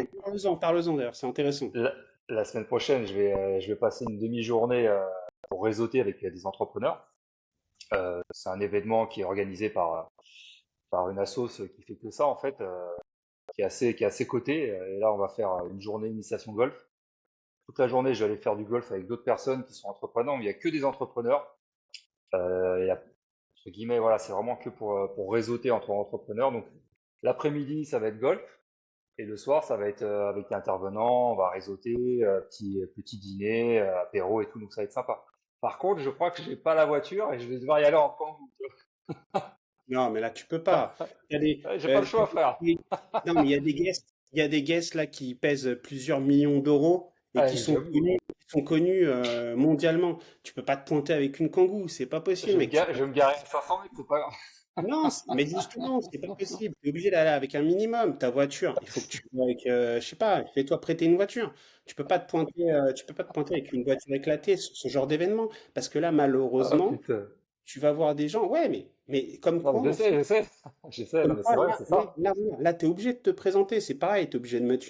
parle-en d'ailleurs, c'est intéressant. la, la semaine prochaine, je vais passer une demi-journée pour réseauter avec des entrepreneurs. C'est un événement qui est organisé par une assoce qui fait que ça, en fait, qui est assez coté. Et là, on va faire une journée initiation golf. Toute la journée, je vais aller faire du golf avec d'autres personnes qui sont entrepreneurs. Il n'y a que des entrepreneurs. Et entre guillemets, voilà, c'est vraiment que pour réseauter entre entrepreneurs. Donc, l'après-midi, ça va être golf. Et le soir, ça va être avec des intervenants. On va réseauter, petit dîner, apéro et tout. Donc, ça va être sympa. Par contre, je crois que j'ai pas la voiture et je vais devoir y aller en kangou. Non, mais là, tu peux pas. Il y a des, J'ai pas le choix, frère. non, mais il y a des guests là qui pèsent plusieurs millions d'euros et Ah, j'avoue. qui sont connus mondialement. Tu peux pas te pointer avec une Kangoo, c'est pas possible, mec. Je vais me garer à 500 mètres, c'est pas grave. Non, mais justement, c'est pas possible. Tu es obligé d'aller avec un minimum. Ta voiture, il faut que tu sois avec, je sais pas, fais-toi prêter une voiture. Tu peux pas te pointer avec une voiture éclatée sur ce genre d'événement, parce que là, Ah, malheureusement, putain. tu vas voir des gens. Ouais, mais comme Non, mais quoi, je en fait, sais, je sais. Je sais, non, comme mais c'est quoi, vrai, là, c'est ouais, ça. là, tu es obligé de te présenter. C'est pareil, tu es obligé de mettre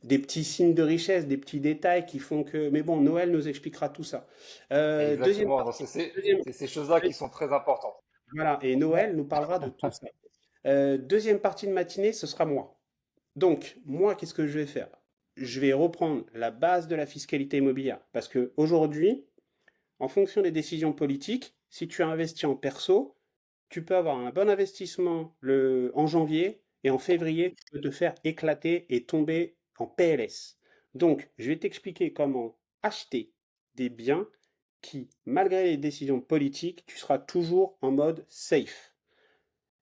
des petits signes de richesse, des petits détails qui font que. Mais bon, Noël nous expliquera tout ça. Deuxième Exactement. Donc, partie. Deuxième, c'est ces choses-là qui sont très importantes. voilà, et Noël nous parlera de tout ça. Deuxième partie de matinée, ce sera moi. Donc, moi, qu'est-ce que je vais faire? Je vais reprendre la base de la fiscalité immobilière. Parce que aujourd'hui, en fonction des décisions politiques, si tu as investi en perso, tu peux avoir un bon investissement en janvier et en février, tu peux te faire éclater et tomber en PLS. Donc, je vais t'expliquer comment acheter des biens qui, malgré les décisions politiques, tu seras toujours en mode safe.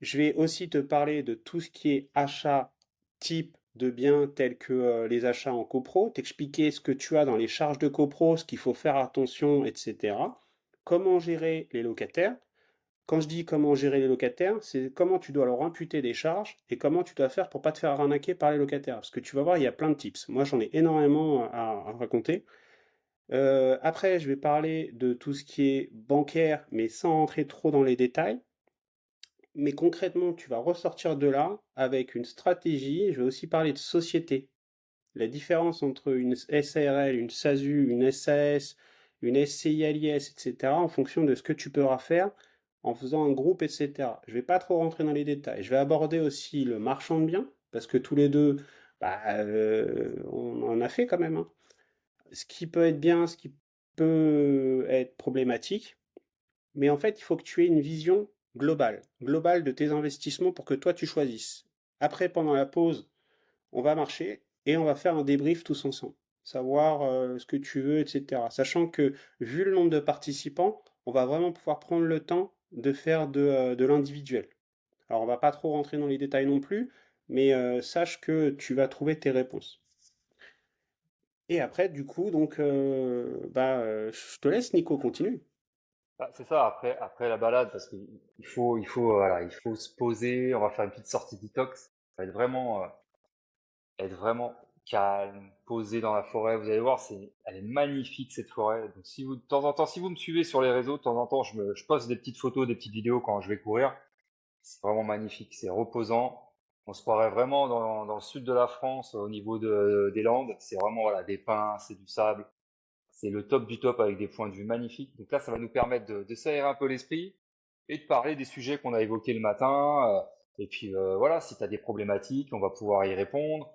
Je vais aussi te parler de tout ce qui est achat type de biens tels que les achats en copro, t'expliquer ce que tu as dans les charges de copro, ce qu'il faut faire attention, etc. Comment gérer les locataires. Quand je dis comment gérer les locataires, c'est comment tu dois leur imputer des charges et comment tu dois faire pour pas te faire arnaquer par les locataires. Parce que tu vas voir, il y a plein de tips. Moi, j'en ai énormément à raconter. Après, je vais parler de tout ce qui est bancaire, mais sans entrer trop dans les détails. Mais concrètement, tu vas ressortir de là avec une stratégie. Je vais aussi parler de société. La différence entre une SARL, une SASU, une SAS, une SCI-LIS, etc., en fonction de ce que tu pourras faire en faisant un groupe, etc. Je ne vais pas trop rentrer dans les détails. Je vais aborder aussi le marchand de biens, parce que tous les deux, bah, on en a fait quand même, hein. Ce qui peut être bien, ce qui peut être problématique. Mais en fait, il faut que tu aies une vision globale de tes investissements pour que toi tu choisisses. Après, pendant la pause, on va marcher et on va faire un débrief tous ensemble, savoir ce que tu veux, etc. Sachant que vu le nombre de participants, on va vraiment pouvoir prendre le temps de faire de l'individuel. Alors, on va pas trop rentrer dans les détails non plus, mais sache que tu vas trouver tes réponses. Et après, du coup, donc, je te laisse, Nico, continue. Bah, c'est ça, après la balade, parce voilà, il faut se poser, on va faire une petite sortie detox. Ça va être vraiment calme, posé dans la forêt. Vous allez voir, elle est magnifique cette forêt. Donc si vous, de temps en temps, si vous me suivez sur les réseaux, de temps en temps, je poste des petites photos, des petites vidéos quand je vais courir. C'est vraiment magnifique, c'est reposant. On se croirait vraiment dans le sud de la France, au niveau des Landes. C'est vraiment, voilà, des pins, c'est du sable. C'est le top du top avec des points de vue magnifiques. Donc là, ça va nous permettre de s'aérer un peu l'esprit et de parler des sujets qu'on a évoqués le matin. Et puis voilà, si tu as des problématiques, on va pouvoir y répondre.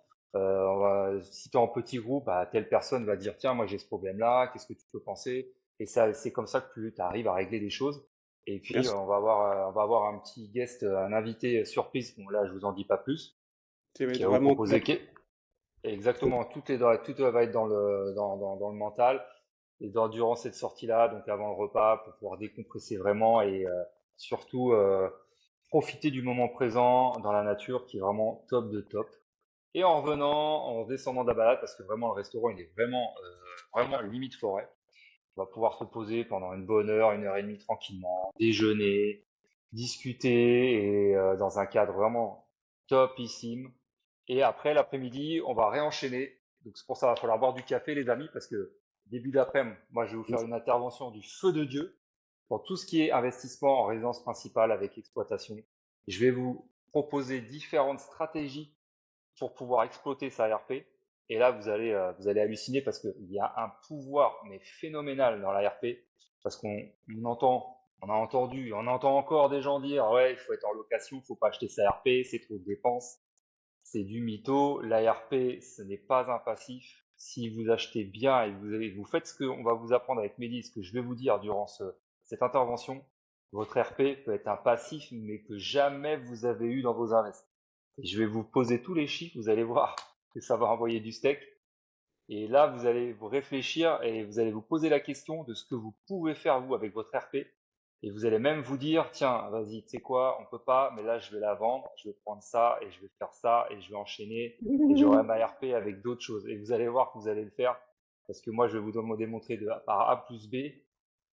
Si tu es en petit groupe, bah, telle personne va dire, tiens, moi j'ai ce problème-là, qu'est-ce que tu peux penser? Et ça, c'est comme ça que tu arrives à régler les choses. Et Bien puis sûr, on va avoir un petit guest, un invité surprise. Bon là, je vous en dis pas plus, ça va qui être va vous vraiment proposer. top. Exactement, tout va être dans le mental. Et durant cette sortie-là, donc avant le repas, pour pouvoir décompresser vraiment et surtout profiter du moment présent dans la nature qui est vraiment top de top. Et en revenant, en descendant de la balade, parce que vraiment le restaurant il est vraiment limite forêt, on va pouvoir se poser pendant une heure et demie tranquillement, déjeuner, discuter et dans un cadre vraiment topissime. Et après l'après-midi, on va réenchaîner. Donc c'est pour ça qu'il va falloir boire du café, les amis, parce que début d'après-midi, moi je vais vous faire une intervention du feu de Dieu pour tout ce qui est investissement en résidence principale avec exploitation. Je vais vous proposer différentes stratégies pour pouvoir exploiter sa RP. Et là, vous allez halluciner parce qu'il y a un pouvoir mais phénoménal dans la RP parce on entend encore des gens dire ouais, il faut être en location, il faut pas acheter sa RP, c'est trop de dépenses. C'est du mytho. L'ARP, ce n'est pas un passif. Si vous achetez bien et vous faites ce qu'on va vous apprendre avec Mehdi, ce que je vais vous dire durant cette intervention, votre RP peut être un passif, mais que jamais vous avez eu dans vos invests. Et je vais vous poser tous les chiffres, vous allez voir que ça va envoyer du steak. Et là, vous allez vous réfléchir et vous allez vous poser la question de ce que vous pouvez faire vous avec votre RP Et vous allez même vous dire, tiens, vas-y, tu sais quoi, on peut pas, mais là, je vais la vendre, je vais prendre ça et je vais faire ça et je vais enchaîner et j'aurai ma RP avec d'autres choses. Et vous allez voir que vous allez le faire parce que moi, je vais vous démontrer par A plus B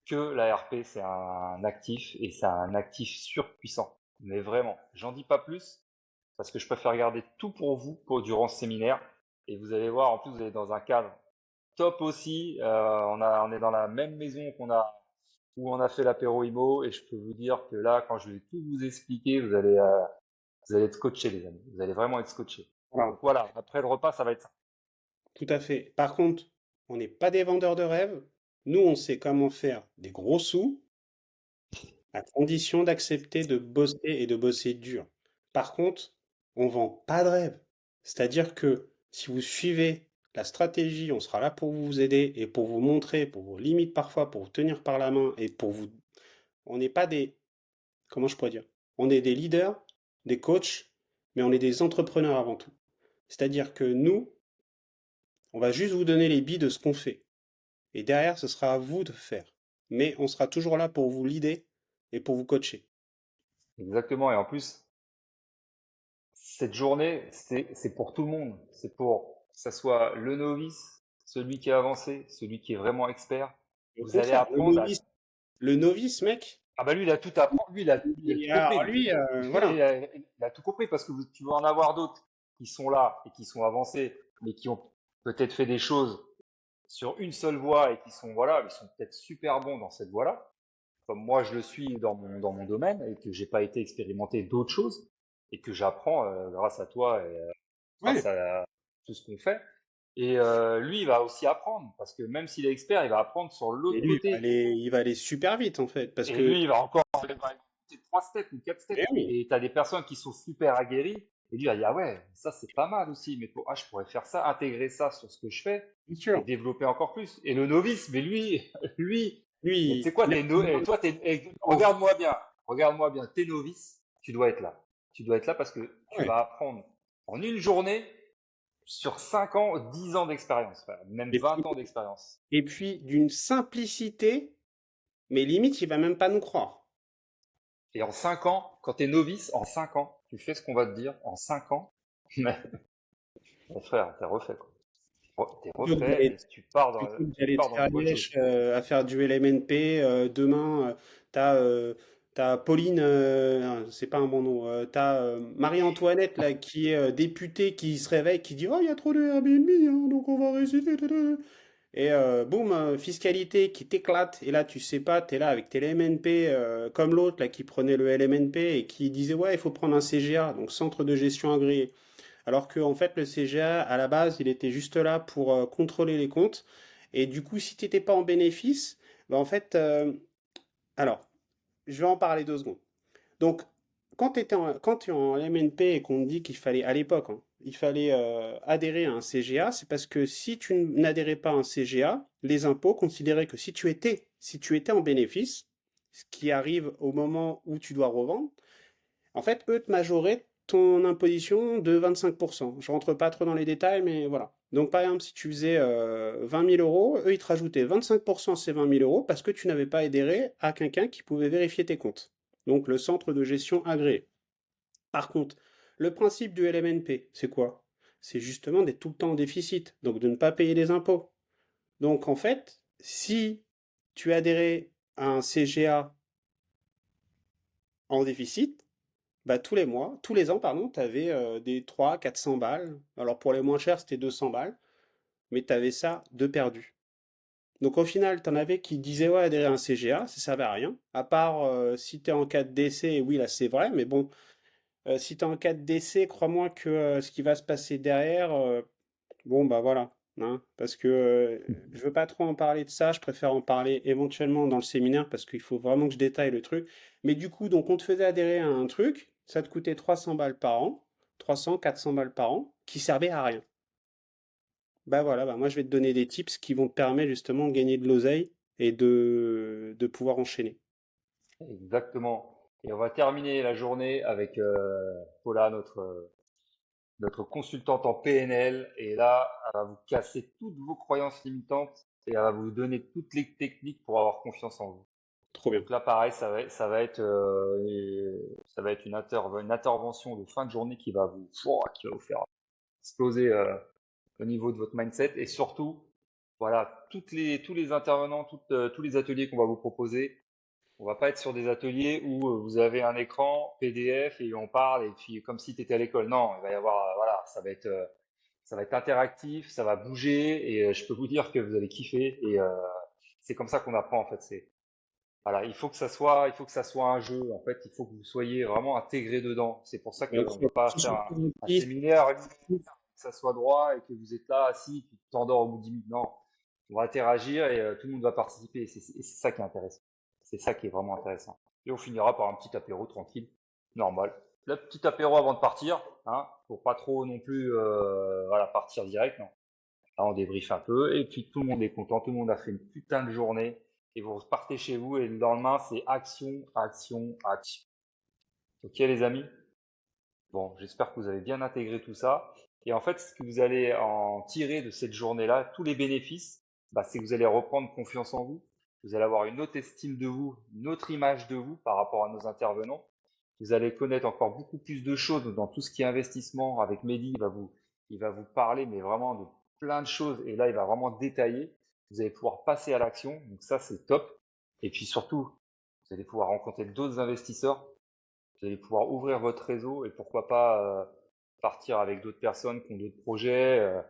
que la RP, c'est un actif et c'est un actif surpuissant. Mais vraiment, j'en dis pas plus parce que je préfère garder tout pour vous durant ce séminaire. Et vous allez voir, en plus, vous allez dans un cadre top aussi. On est dans la même maison où on a fait l'apéro IMO et je peux vous dire que là, quand je vais tout vous expliquer, vous allez être scotché, les amis. Vous allez vraiment être scotché. Voilà, Donc voilà, après le repas, ça va être ça. tout à fait. Par contre, on n'est pas des vendeurs de rêves. Nous, on sait comment faire des gros sous à condition d'accepter de bosser et de bosser dur. Par contre, on vend pas de rêve. C'est-à-dire que si vous suivez la stratégie, on sera là pour vous aider et pour vous montrer, pour vos limites parfois, pour vous tenir par la main et pour vous. On n'est pas des. Comment je pourrais dire? On est des leaders, des coachs, mais on est des entrepreneurs avant tout. C'est-à-dire que nous, on va juste vous donner les billes de ce qu'on fait. Et derrière, ce sera à vous de faire. Mais on sera toujours là pour vous leader et pour vous coacher. Exactement. Et en plus, cette journée, c'est pour tout le monde. C'est pour que ça soit le novice, celui qui est avancé, celui qui est vraiment expert. Au Vous allez contraire, apprendre le novice, mec, Ah bah lui, il a tout à apprendre. Lui, il a tout compris, alors lui. lui, Il voilà, a, il a tout compris parce que tu vas en avoir d'autres qui sont là et qui sont avancés, mais qui ont peut-être fait des choses sur une seule voie et qui sont, voilà, ils sont peut-être super bons dans cette voie-là, comme moi je le suis dans mon domaine et que j'ai pas été expérimenter d'autres choses et que j'apprends grâce à toi et grâce ouais. à tout ce qu'on fait. Et lui, il va aussi apprendre parce que même s'il est expert, il va apprendre sur Et l'autre lui, côté. il va aller super vite en fait, parce Et que, lui, il va encore monter 3 steps ou 4 steps. eh oui, Et tu as des personnes qui sont super aguerries. Et lui, il va dire, ah ouais, ça c'est pas mal aussi. Mais je pourrais faire ça, intégrer ça sur ce que je fais bien et sûr. développer encore plus. Et le novice, mais lui, lui, tu Lui, sais quoi, il a toi, regarde-moi bien, regarde-moi bien, t'es novice, tu dois être là. Tu dois être là parce que tu ouais. vas apprendre en une journée sur 5 ans, 10 ans d'expérience, enfin, même Et 20 puis, ans d'expérience. et puis d'une simplicité, mais limite, il va même pas nous croire. Et en 5 ans, quand tu es novice, en 5 ans, tu fais ce qu'on va te dire, en 5 ans, mais mon frère, t'es refait, quoi. T'es Plutôt que refait et plutôt que tu d'aller te pars dans faire de bonnes lèche choses. à faire du LMNP, demain, t'as Pauline, c'est pas un bon nom, t'as Marie-Antoinette là qui est députée qui se réveille, qui dit oh il y a trop de Airbnb, hein, donc on va résider. Et boum, fiscalité qui t'éclate. Et là, tu sais pas, t'es là avec tes LMNP, comme l'autre là qui prenait le LMNP et qui disait ouais, il faut prendre un CGA, donc centre de gestion agréé. Alors que en fait, le CGA, à la base, il était juste là pour contrôler les comptes. Et du coup, si t'étais pas en bénéfice, bah en fait, alors, je vais en parler 2 secondes. Donc, quand tu es en MNP et qu'on te dit qu'il fallait, à l'époque, hein, il fallait adhérer à un CGA, c'est parce que si tu n'adhérais pas à un CGA, les impôts considéraient que si tu étais en bénéfice, ce qui arrive au moment où tu dois revendre, en fait, eux te majoraient ton imposition de 25%. Je rentre pas trop dans les détails, mais voilà. Donc, par exemple, si tu faisais 20 000 euros, eux, ils te rajoutaient 25% ces 20 000 euros parce que tu n'avais pas adhéré à quelqu'un qui pouvait vérifier tes comptes. Donc, le centre de gestion agréé. Par contre, le principe du LMNP, c'est quoi? C'est justement d'être tout le temps en déficit, donc de ne pas payer les impôts. Donc, en fait, si tu adhérais à un CGA en déficit, bah, tous les mois, tous les ans, pardon, tu avais des 300-400 balles. Alors pour les moins chers, c'était 200 balles, mais tu avais ça de perdu. Donc au final, tu en avais qui disaient ouais, adhérer à un CGA, ça servait à rien. À part si tu es en cas de décès, et oui, là c'est vrai, mais bon, si tu es en cas de décès, crois-moi que ce qui va se passer derrière, bon bah voilà. Hein, parce que je veux pas trop en parler de ça, je préfère en parler éventuellement dans le séminaire parce qu'il faut vraiment que je détaille le truc. Mais du coup, donc on te faisait adhérer à un truc, ça te coûtait 300 balles par an, 300-400 balles par an, qui servait à rien. Bah voilà, bah moi je vais te donner des tips qui vont te permettre justement de gagner de l'oseille et de pouvoir enchaîner. Exactement. Et on va terminer la journée avec Paula, notre consultante en PNL. Et là, elle va vous casser toutes vos croyances limitantes et elle va vous donner toutes les techniques pour avoir confiance en vous. Trop bien. Donc là, pareil, ça va être une intervention de fin de journée qui va vous faire exploser au niveau de votre mindset et surtout, voilà, tous les intervenants, tous les ateliers qu'on va vous proposer, on va pas être sur des ateliers où vous avez un écran PDF et on parle et puis comme si tu étais à l'école. Non, il va y avoir, voilà, ça va être interactif, ça va bouger et je peux vous dire que vous allez kiffer et c'est comme ça qu'on apprend en fait. Voilà, il faut que ça soit un jeu. En fait, il faut que vous soyez vraiment intégré dedans. C'est pour ça qu'on ne Sur veut pas fiche faire un interactive, séminaire, que ça soit droit et que vous êtes là assis, puis tu t'endors au bout de 10 minutes. Non, on va interagir et tout le monde va participer. Et c'est ça qui est intéressant. C'est ça qui est vraiment intéressant. Et on finira par un petit apéro tranquille, normal. Le petit apéro avant de partir, hein, pour pas trop non plus, voilà, partir direct. Non. Là, on débriefe un peu et puis tout le monde est content, tout le monde a fait une putain de journée et vous repartez chez vous et le lendemain c'est action, action, action. Ok les amis? Bon, j'espère que vous avez bien intégré tout ça. Et en fait, ce que vous allez en tirer de cette journée-là, tous les bénéfices, bah, c'est que vous allez reprendre confiance en vous. Vous allez avoir une autre estime de vous, une autre image de vous par rapport à nos intervenants. Vous allez connaître encore beaucoup plus de choses dans tout ce qui est investissement. Avec Mehdi, il va vous parler, mais vraiment de plein de choses. Et là, il va vraiment détailler. Vous allez pouvoir passer à l'action. Donc ça, c'est top. Et puis surtout, vous allez pouvoir rencontrer d'autres investisseurs. Vous allez pouvoir ouvrir votre réseau et pourquoi pas partir avec d'autres personnes qui ont d'autres projets.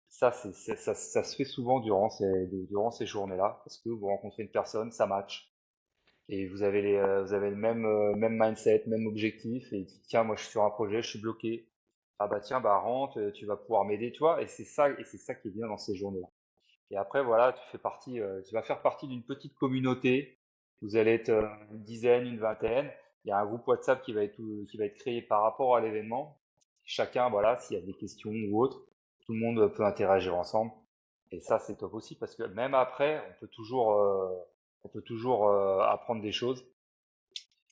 Ça se fait souvent durant ces journées-là parce que vous rencontrez une personne, ça match et vous avez le même mindset, même objectif et tiens, moi je suis sur un projet, je suis bloqué. Ah bah tiens, bah rentre, tu vas pouvoir m'aider, tu vois. Et c'est ça qui est bien dans ces journées-là. Et après, voilà, tu vas faire partie d'une petite communauté. Vous allez être une dizaine, une vingtaine. Il y a un groupe WhatsApp qui va être créé par rapport à l'événement. Chacun, voilà, s'il y a des questions ou autres, tout le monde peut interagir ensemble. Et ça, c'est top aussi parce que même après, on peut toujours apprendre des choses,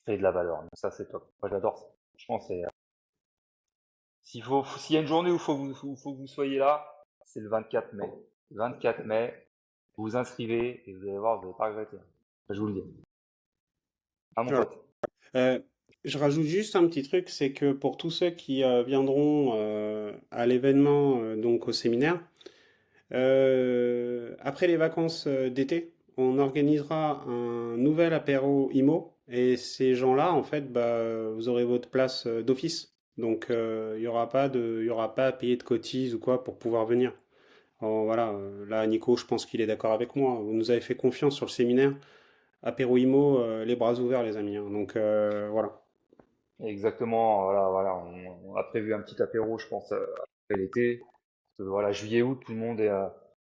créer de la valeur. Donc ça, c'est top. Moi, j'adore ça. Franchement, s'il y a une journée où faut que vous soyez là, c'est le 24 mai. 24 mai, vous vous inscrivez et vous allez voir, vous n'allez pas regretter. Je vous le dis. Ah mon voilà. pote. Euh, je rajoute juste un petit truc, c'est que pour tous ceux qui viendront à l'événement, donc au séminaire, après les vacances d'été, on organisera un nouvel apéro IMO et ces gens-là, en fait, bah, vous aurez votre place d'office. Donc, il y aura pas à payer de cotises ou quoi pour pouvoir venir. Alors, voilà, là, Nico, je pense qu'il est d'accord avec moi. Vous nous avez fait confiance sur le séminaire. Apéro IMO, les bras ouverts, les amis, hein. Donc, voilà. Exactement, voilà, on a prévu un petit apéro, je pense, après l'été. Parce que, voilà, juillet, août, tout le monde est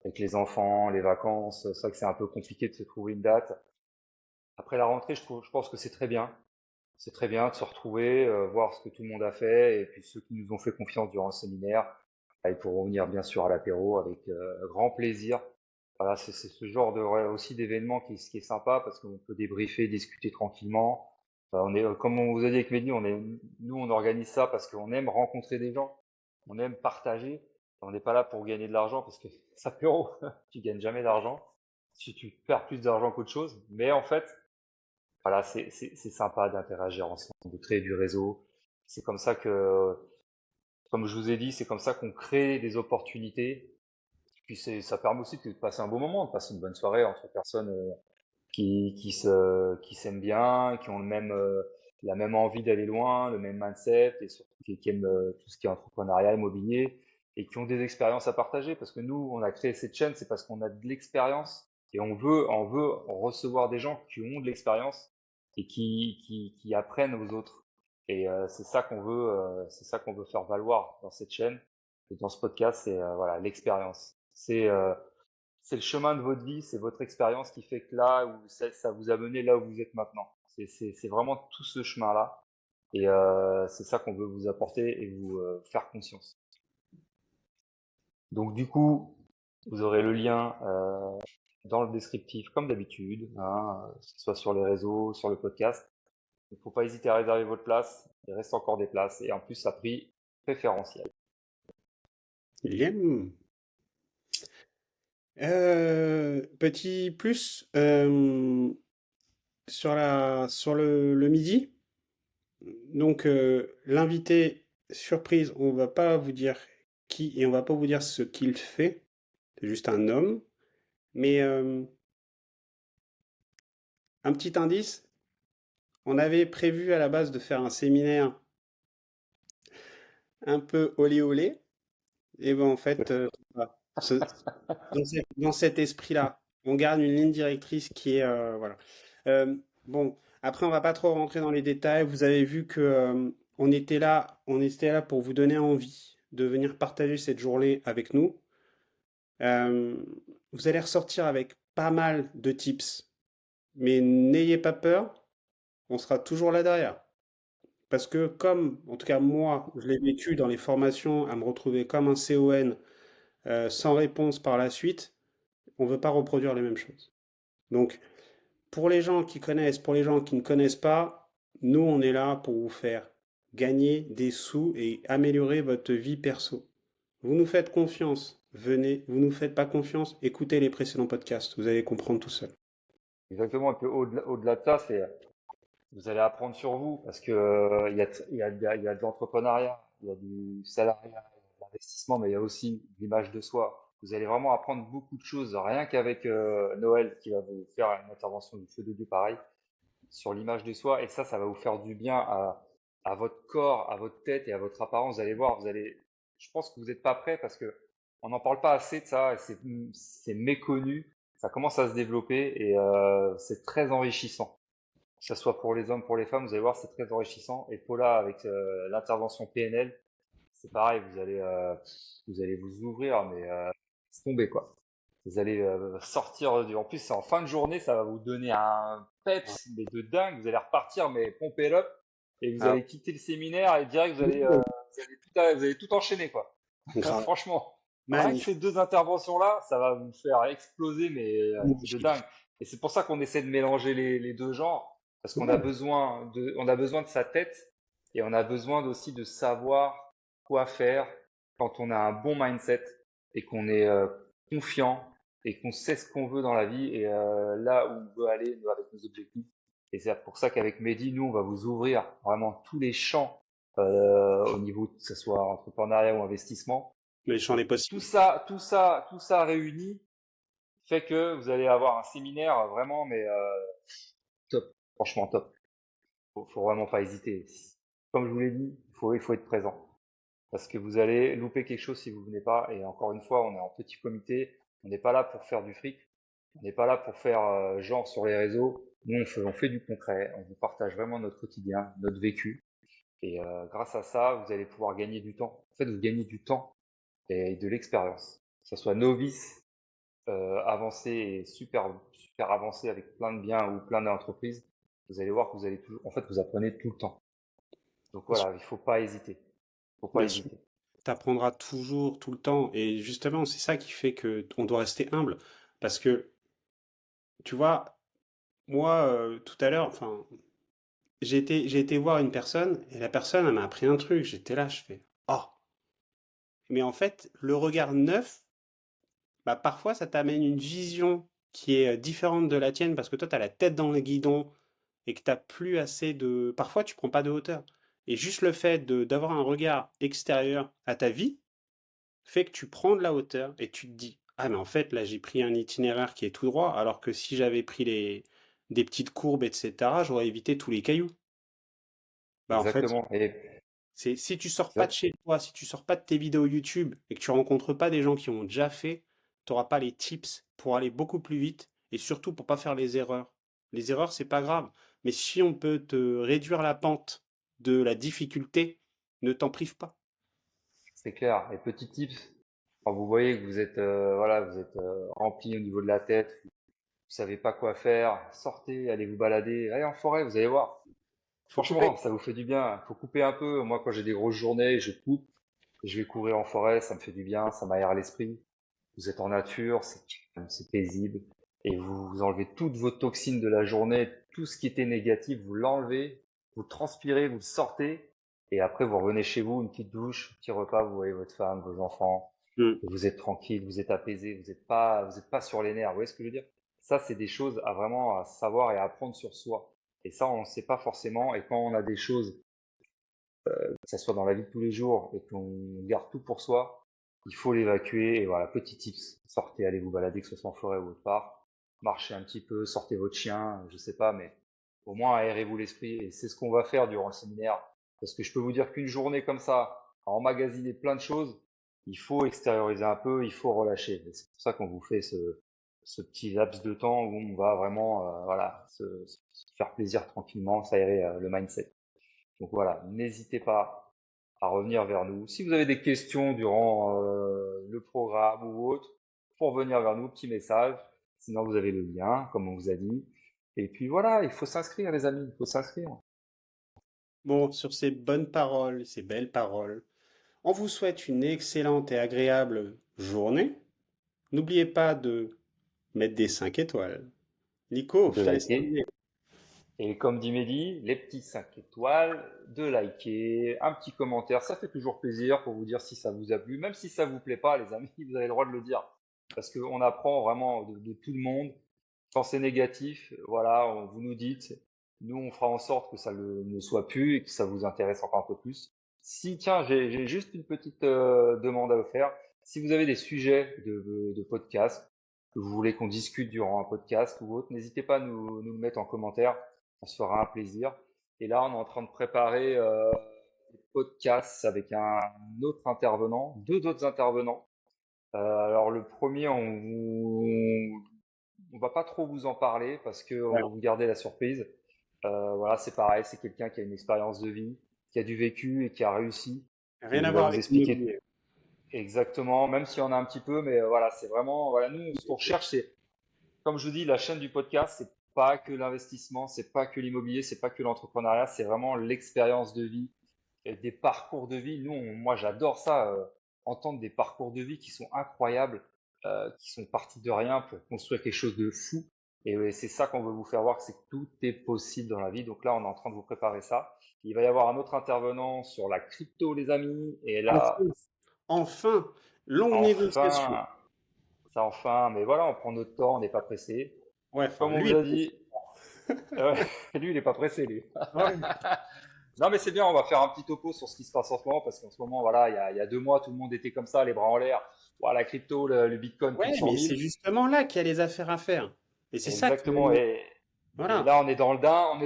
avec les enfants, les vacances. C'est vrai que c'est un peu compliqué de se trouver une date. Après la rentrée, je pense que c'est très bien. C'est très bien de se retrouver, voir ce que tout le monde a fait, et puis ceux qui nous ont fait confiance durant le séminaire, bah, ils pourront venir bien sûr à l'apéro avec grand plaisir. Voilà, c'est ce genre aussi d'événement qui est sympa parce qu'on peut débriefer, discuter tranquillement. Comme on vous a dit avec Mehdi, nous on organise ça parce qu'on aime rencontrer des gens, on aime partager. On n'est pas là pour gagner de l'argent parce que ça apéro, tu gagnes jamais d'argent. Si tu perds plus d'argent qu'autre chose, mais en fait, voilà, c'est sympa d'interagir ensemble, de créer du réseau. C'est comme ça que, comme je vous ai dit, c'est comme ça qu'on crée des opportunités. Puis ça permet aussi de passer un bon moment, de passer une bonne soirée entre personnes qui s'aiment bien, qui ont la même envie d'aller loin, le même mindset, et surtout qui aiment tout ce qui est entrepreneuriat, immobilier, et qui ont des expériences à partager. Parce que nous, on a créé cette chaîne, c'est parce qu'on a de l'expérience, et on veut recevoir des gens qui ont de l'expérience et qui apprennent aux autres. Et c'est ça qu'on veut faire valoir dans cette chaîne et dans ce podcast, c'est voilà l'expérience. C'est le chemin de votre vie, c'est votre expérience qui fait que là où ça vous a mené là où vous êtes maintenant. C'est vraiment tout ce chemin-là. Et c'est ça qu'on veut vous apporter et vous faire conscience. Donc du coup, vous aurez le lien dans le descriptif comme d'habitude, hein, que ce soit sur les réseaux, sur le podcast. Il ne faut pas hésiter à réserver votre place. Il reste encore des places et en plus, à prix préférentiel. Bien. Petit plus, sur le midi. Donc, l'invité surprise, on va pas vous dire qui et on va pas vous dire ce qu'il fait. C'est juste un homme. Mais un petit indice, on avait prévu à la base de faire un séminaire un peu olé olé. Et ben en fait, voilà. Dans cet esprit-là, on garde une ligne directrice qui est voilà. Bon, après on va pas trop rentrer dans les détails. Vous avez vu que on était là pour vous donner envie de venir partager cette journée avec nous. Euh, Vous allez ressortir avec pas mal de tips, mais n'ayez pas peur, on sera toujours là derrière. Parce que comme, en tout cas moi, je l'ai vécu dans les formations, à me retrouver comme un CON sans réponse par la suite, on ne veut pas reproduire les mêmes choses. Donc, pour les gens qui connaissent, pour les gens qui ne connaissent pas, nous, on est là pour vous faire gagner des sous et améliorer votre vie perso. Vous nous faites confiance, venez. Vous nous faites pas confiance, écoutez les précédents podcasts, vous allez comprendre tout seul. Exactement. Et puis au-delà de ça, c'est vous allez apprendre sur vous parce que il y a de l'entrepreneuriat, il y a du salariat, il y a de l'investissement, mais il y a aussi de l'image de soi. Vous allez vraiment apprendre beaucoup de choses, rien qu'avec Noël qui va vous faire une intervention du feu de Dieu pareil sur l'image de soi. Et ça va vous faire du bien à votre corps, à votre tête et à votre apparence. Vous allez voir, je pense que vous n'êtes pas prêt parce que on n'en parle pas assez de ça, et c'est méconnu. Ça commence à se développer et c'est très enrichissant que ce soit pour les hommes, pour les femmes, vous allez voir, c'est très enrichissant. Et Paula, avec l'intervention PNL, c'est pareil, vous allez vous ouvrir, mais laisse tomber quoi. Vous allez sortir en plus, c'est en fin de journée, ça va vous donner un peps, mais de dingue. Vous allez repartir, mais pompez up, et vous Ah, allez quitter le séminaire et direct, vous allez tout enchaîner quoi. grave. Franchement, rien que ces Magnifique. deux interventions-là, ça va vous faire exploser, mais de dingue. Et c'est pour ça qu'on essaie de mélanger les deux genres, parce qu'on a on a besoin de sa tête et on a besoin aussi de savoir quoi faire quand on a un bon mindset et qu'on est confiant et qu'on sait ce qu'on veut dans la vie et là où on veut aller nous, avec nos objectifs. Et c'est pour ça qu'avec Mehdi, nous, on va vous ouvrir vraiment tous les champs au niveau, que ce soit entrepreneuriat ou investissement. Mais j'en Et ai possible. tout ça réuni fait que vous allez avoir un séminaire vraiment, mais top, franchement top. Faut vraiment pas hésiter. Comme je vous l'ai dit, il faut être présent. Parce que vous allez louper quelque chose si vous venez pas. Et encore une fois, on est en petit comité. On n'est pas là pour faire du fric. On n'est pas là pour faire genre sur les réseaux. Nous, on fait du concret. On vous partage vraiment notre quotidien, notre vécu. Et grâce à ça, vous allez pouvoir gagner du temps. En fait, vous gagnez du temps et de l'expérience. Que ce soit novice, avancé et super avancé avec plein de biens ou plein d'entreprises, vous allez voir que vous allez toujours, en fait, vous apprenez tout le temps. Donc Bien sûr. voilà, il faut pas hésiter. Il faut pas Bien sûr. hésiter. T'apprendras toujours, tout le temps. Et justement, c'est ça qui fait que on doit rester humble. Parce que, tu vois, moi, tout à l'heure, enfin, j'ai été voir une personne et la personne, elle m'a appris un truc. J'étais là, je fais, oh. Mais en fait, le regard neuf, bah, parfois, ça t'amène une vision qui est différente de la tienne parce que toi, tu as la tête dans le guidon et que tu n'as plus assez de... Parfois, tu prends pas de hauteur. Et juste le fait d'avoir un regard extérieur à ta vie fait que tu prends de la hauteur et tu te dis, ah, mais en fait, là, j'ai pris un itinéraire qui est tout droit, alors que si j'avais pris des petites courbes, etc., j'aurais évité tous les cailloux. Bah, en fait, Exactement. Et c'est si tu sors pas de ça, chez toi, si tu sors pas de tes vidéos YouTube et que tu rencontres pas des gens qui ont déjà fait, tu n'auras pas les tips pour aller beaucoup plus vite et surtout pour pas faire les erreurs. Les erreurs, c'est pas grave, mais si on peut te réduire la pente de la difficulté, ne t'en prive pas. c'est clair. Et petit tips, quand vous voyez que vous êtes, voilà, vous êtes rempli au niveau de la tête, vous savez pas quoi faire, sortez, allez vous balader, allez en forêt, vous allez voir. Faut couper. Franchement, ça vous fait du bien. Faut couper un peu. Moi, quand j'ai des grosses journées, je coupe. Je vais courir en forêt, ça me fait du bien, ça m'aère l'esprit. Vous êtes en nature, c'est calme, c'est paisible. Et vous enlevez toutes vos toxines de la journée, tout ce qui était négatif, vous l'enlevez, vous transpirez, vous le sortez. Et après, vous revenez chez vous, une petite douche, un petit repas, vous voyez votre femme, vos enfants. Hmm. Et vous êtes tranquille, vous êtes apaisé, vous êtes pas sur les nerfs. Vous voyez ce que je veux dire? Ça, c'est des choses à vraiment à savoir et à apprendre sur soi. Et ça, on ne sait pas forcément. Et quand on a des choses, que ça soit dans la vie de tous les jours, et qu'on garde tout pour soi, il faut l'évacuer. Et voilà, petit tips, sortez, allez vous balader, que ce soit en forêt ou autre part. Marchez un petit peu, sortez votre chien, je sais pas, mais au moins aérez-vous l'esprit. Et c'est ce qu'on va faire durant le séminaire. Parce que je peux vous dire qu'une journée comme ça, à emmagasiner plein de choses, il faut extérioriser un peu, il faut relâcher. Et c'est pour ça qu'on vous fait ce petit laps de temps où on va vraiment voilà, se faire plaisir tranquillement, s'aérer le mindset. Donc voilà, n'hésitez pas à revenir vers nous. Si vous avez des questions durant le programme ou autre, pour venir vers nous, petit message. Sinon, vous avez le lien, comme on vous a dit. Et puis voilà, il faut s'inscrire, les amis, il faut s'inscrire. Bon, sur ces bonnes paroles, ces belles paroles, on vous souhaite une excellente et agréable journée. N'oubliez pas de mettre des 5 étoiles. Nico, De je te laisse liker. terminer. Et comme dit Mehdi, les petits 5 étoiles, de liker, un petit commentaire, ça fait toujours plaisir pour vous dire si ça vous a plu. Même si ça vous plaît pas, les amis, vous avez le droit de le dire. Parce qu'on apprend vraiment de tout le monde. Quand c'est négatif, voilà, vous nous dites, nous on fera en sorte que ça ne soit plus et que ça vous intéresse encore un peu plus. Si, tiens, j'ai juste une petite demande à vous faire. Si vous avez des sujets de podcast, que vous voulez qu'on discute durant un podcast ou autre, n'hésitez pas à nous le mettre en commentaire, on se fera un plaisir. Et là, on est en train de préparer des podcasts avec un autre intervenant, deux autres intervenants. Alors le premier, on va pas trop vous en parler parce que on Ouais, va vous garder la surprise. Voilà, c'est pareil, c'est quelqu'un qui a une expérience de vie, qui a du vécu et qui a réussi. Et rien il à va voir vous avec expliquer l'immobilier. exactement, même s'il y en a un petit peu, mais voilà, c'est vraiment, voilà, nous, ce qu'on recherche, c'est, comme je vous dis, la chaîne du podcast, c'est pas que l'investissement, c'est pas que l'immobilier, c'est pas que l'entrepreneuriat, c'est vraiment l'expérience de vie et des parcours de vie. Nous, moi, j'adore ça, entendre des parcours de vie qui sont incroyables, qui sont partis de rien pour construire quelque chose de fou. Et c'est ça qu'on veut vous faire voir, c'est que tout est possible dans la vie. Donc là, on est en train de vous préparer ça. Il va y avoir un autre intervenant sur la crypto, les amis. Et là, Enfin, enfin, longue négociation. enfin, ça enfin, mais voilà, on prend notre temps, on n'est pas pressé. Ouais, Comme enfin, on lui vous a est dit, euh, lui, il n'est pas pressé, lui. ouais. Non, mais c'est bien, on va faire un petit topo sur ce qui se passe en ce moment, parce qu'en ce moment, voilà, il y a 2 mois, tout le monde était comme ça, les bras en l'air. Voilà, la crypto, le Bitcoin, plus de Ouais, 100 mais 000. c'est justement là qu'il y a les affaires à faire. Et c'est ça que, Exactement. Et voilà. là, on est dans le down,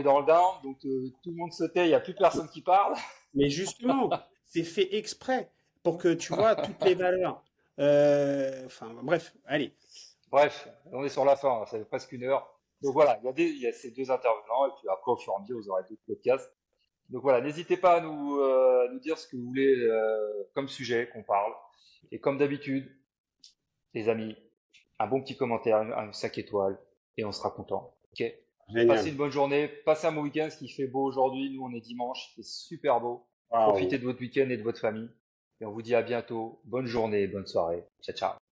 donc tout le monde se tait, il n'y a plus personne qui parle. Mais justement, c'est fait exprès pour que tu vois toutes les valeurs. Enfin, bref, allez. Bref, on est sur la fin, hein, ça fait presque 1 heure. Donc voilà, il y a ces deux intervenants, et puis après, au fur et à mesure, vous aurez d'autres podcasts. Donc voilà, n'hésitez pas à nous dire ce que vous voulez comme sujet qu'on parle. Et comme d'habitude, les amis, un bon petit commentaire, un 5 étoiles, et on sera content. Ok. Passez Génial. une bonne journée, passez un bon week-end, ce qui fait beau aujourd'hui. Nous, on est dimanche, c'est super beau. Waouh. Profitez de votre week-end et de votre famille. Et on vous dit à bientôt. Bonne journée, bonne soirée. Ciao, ciao.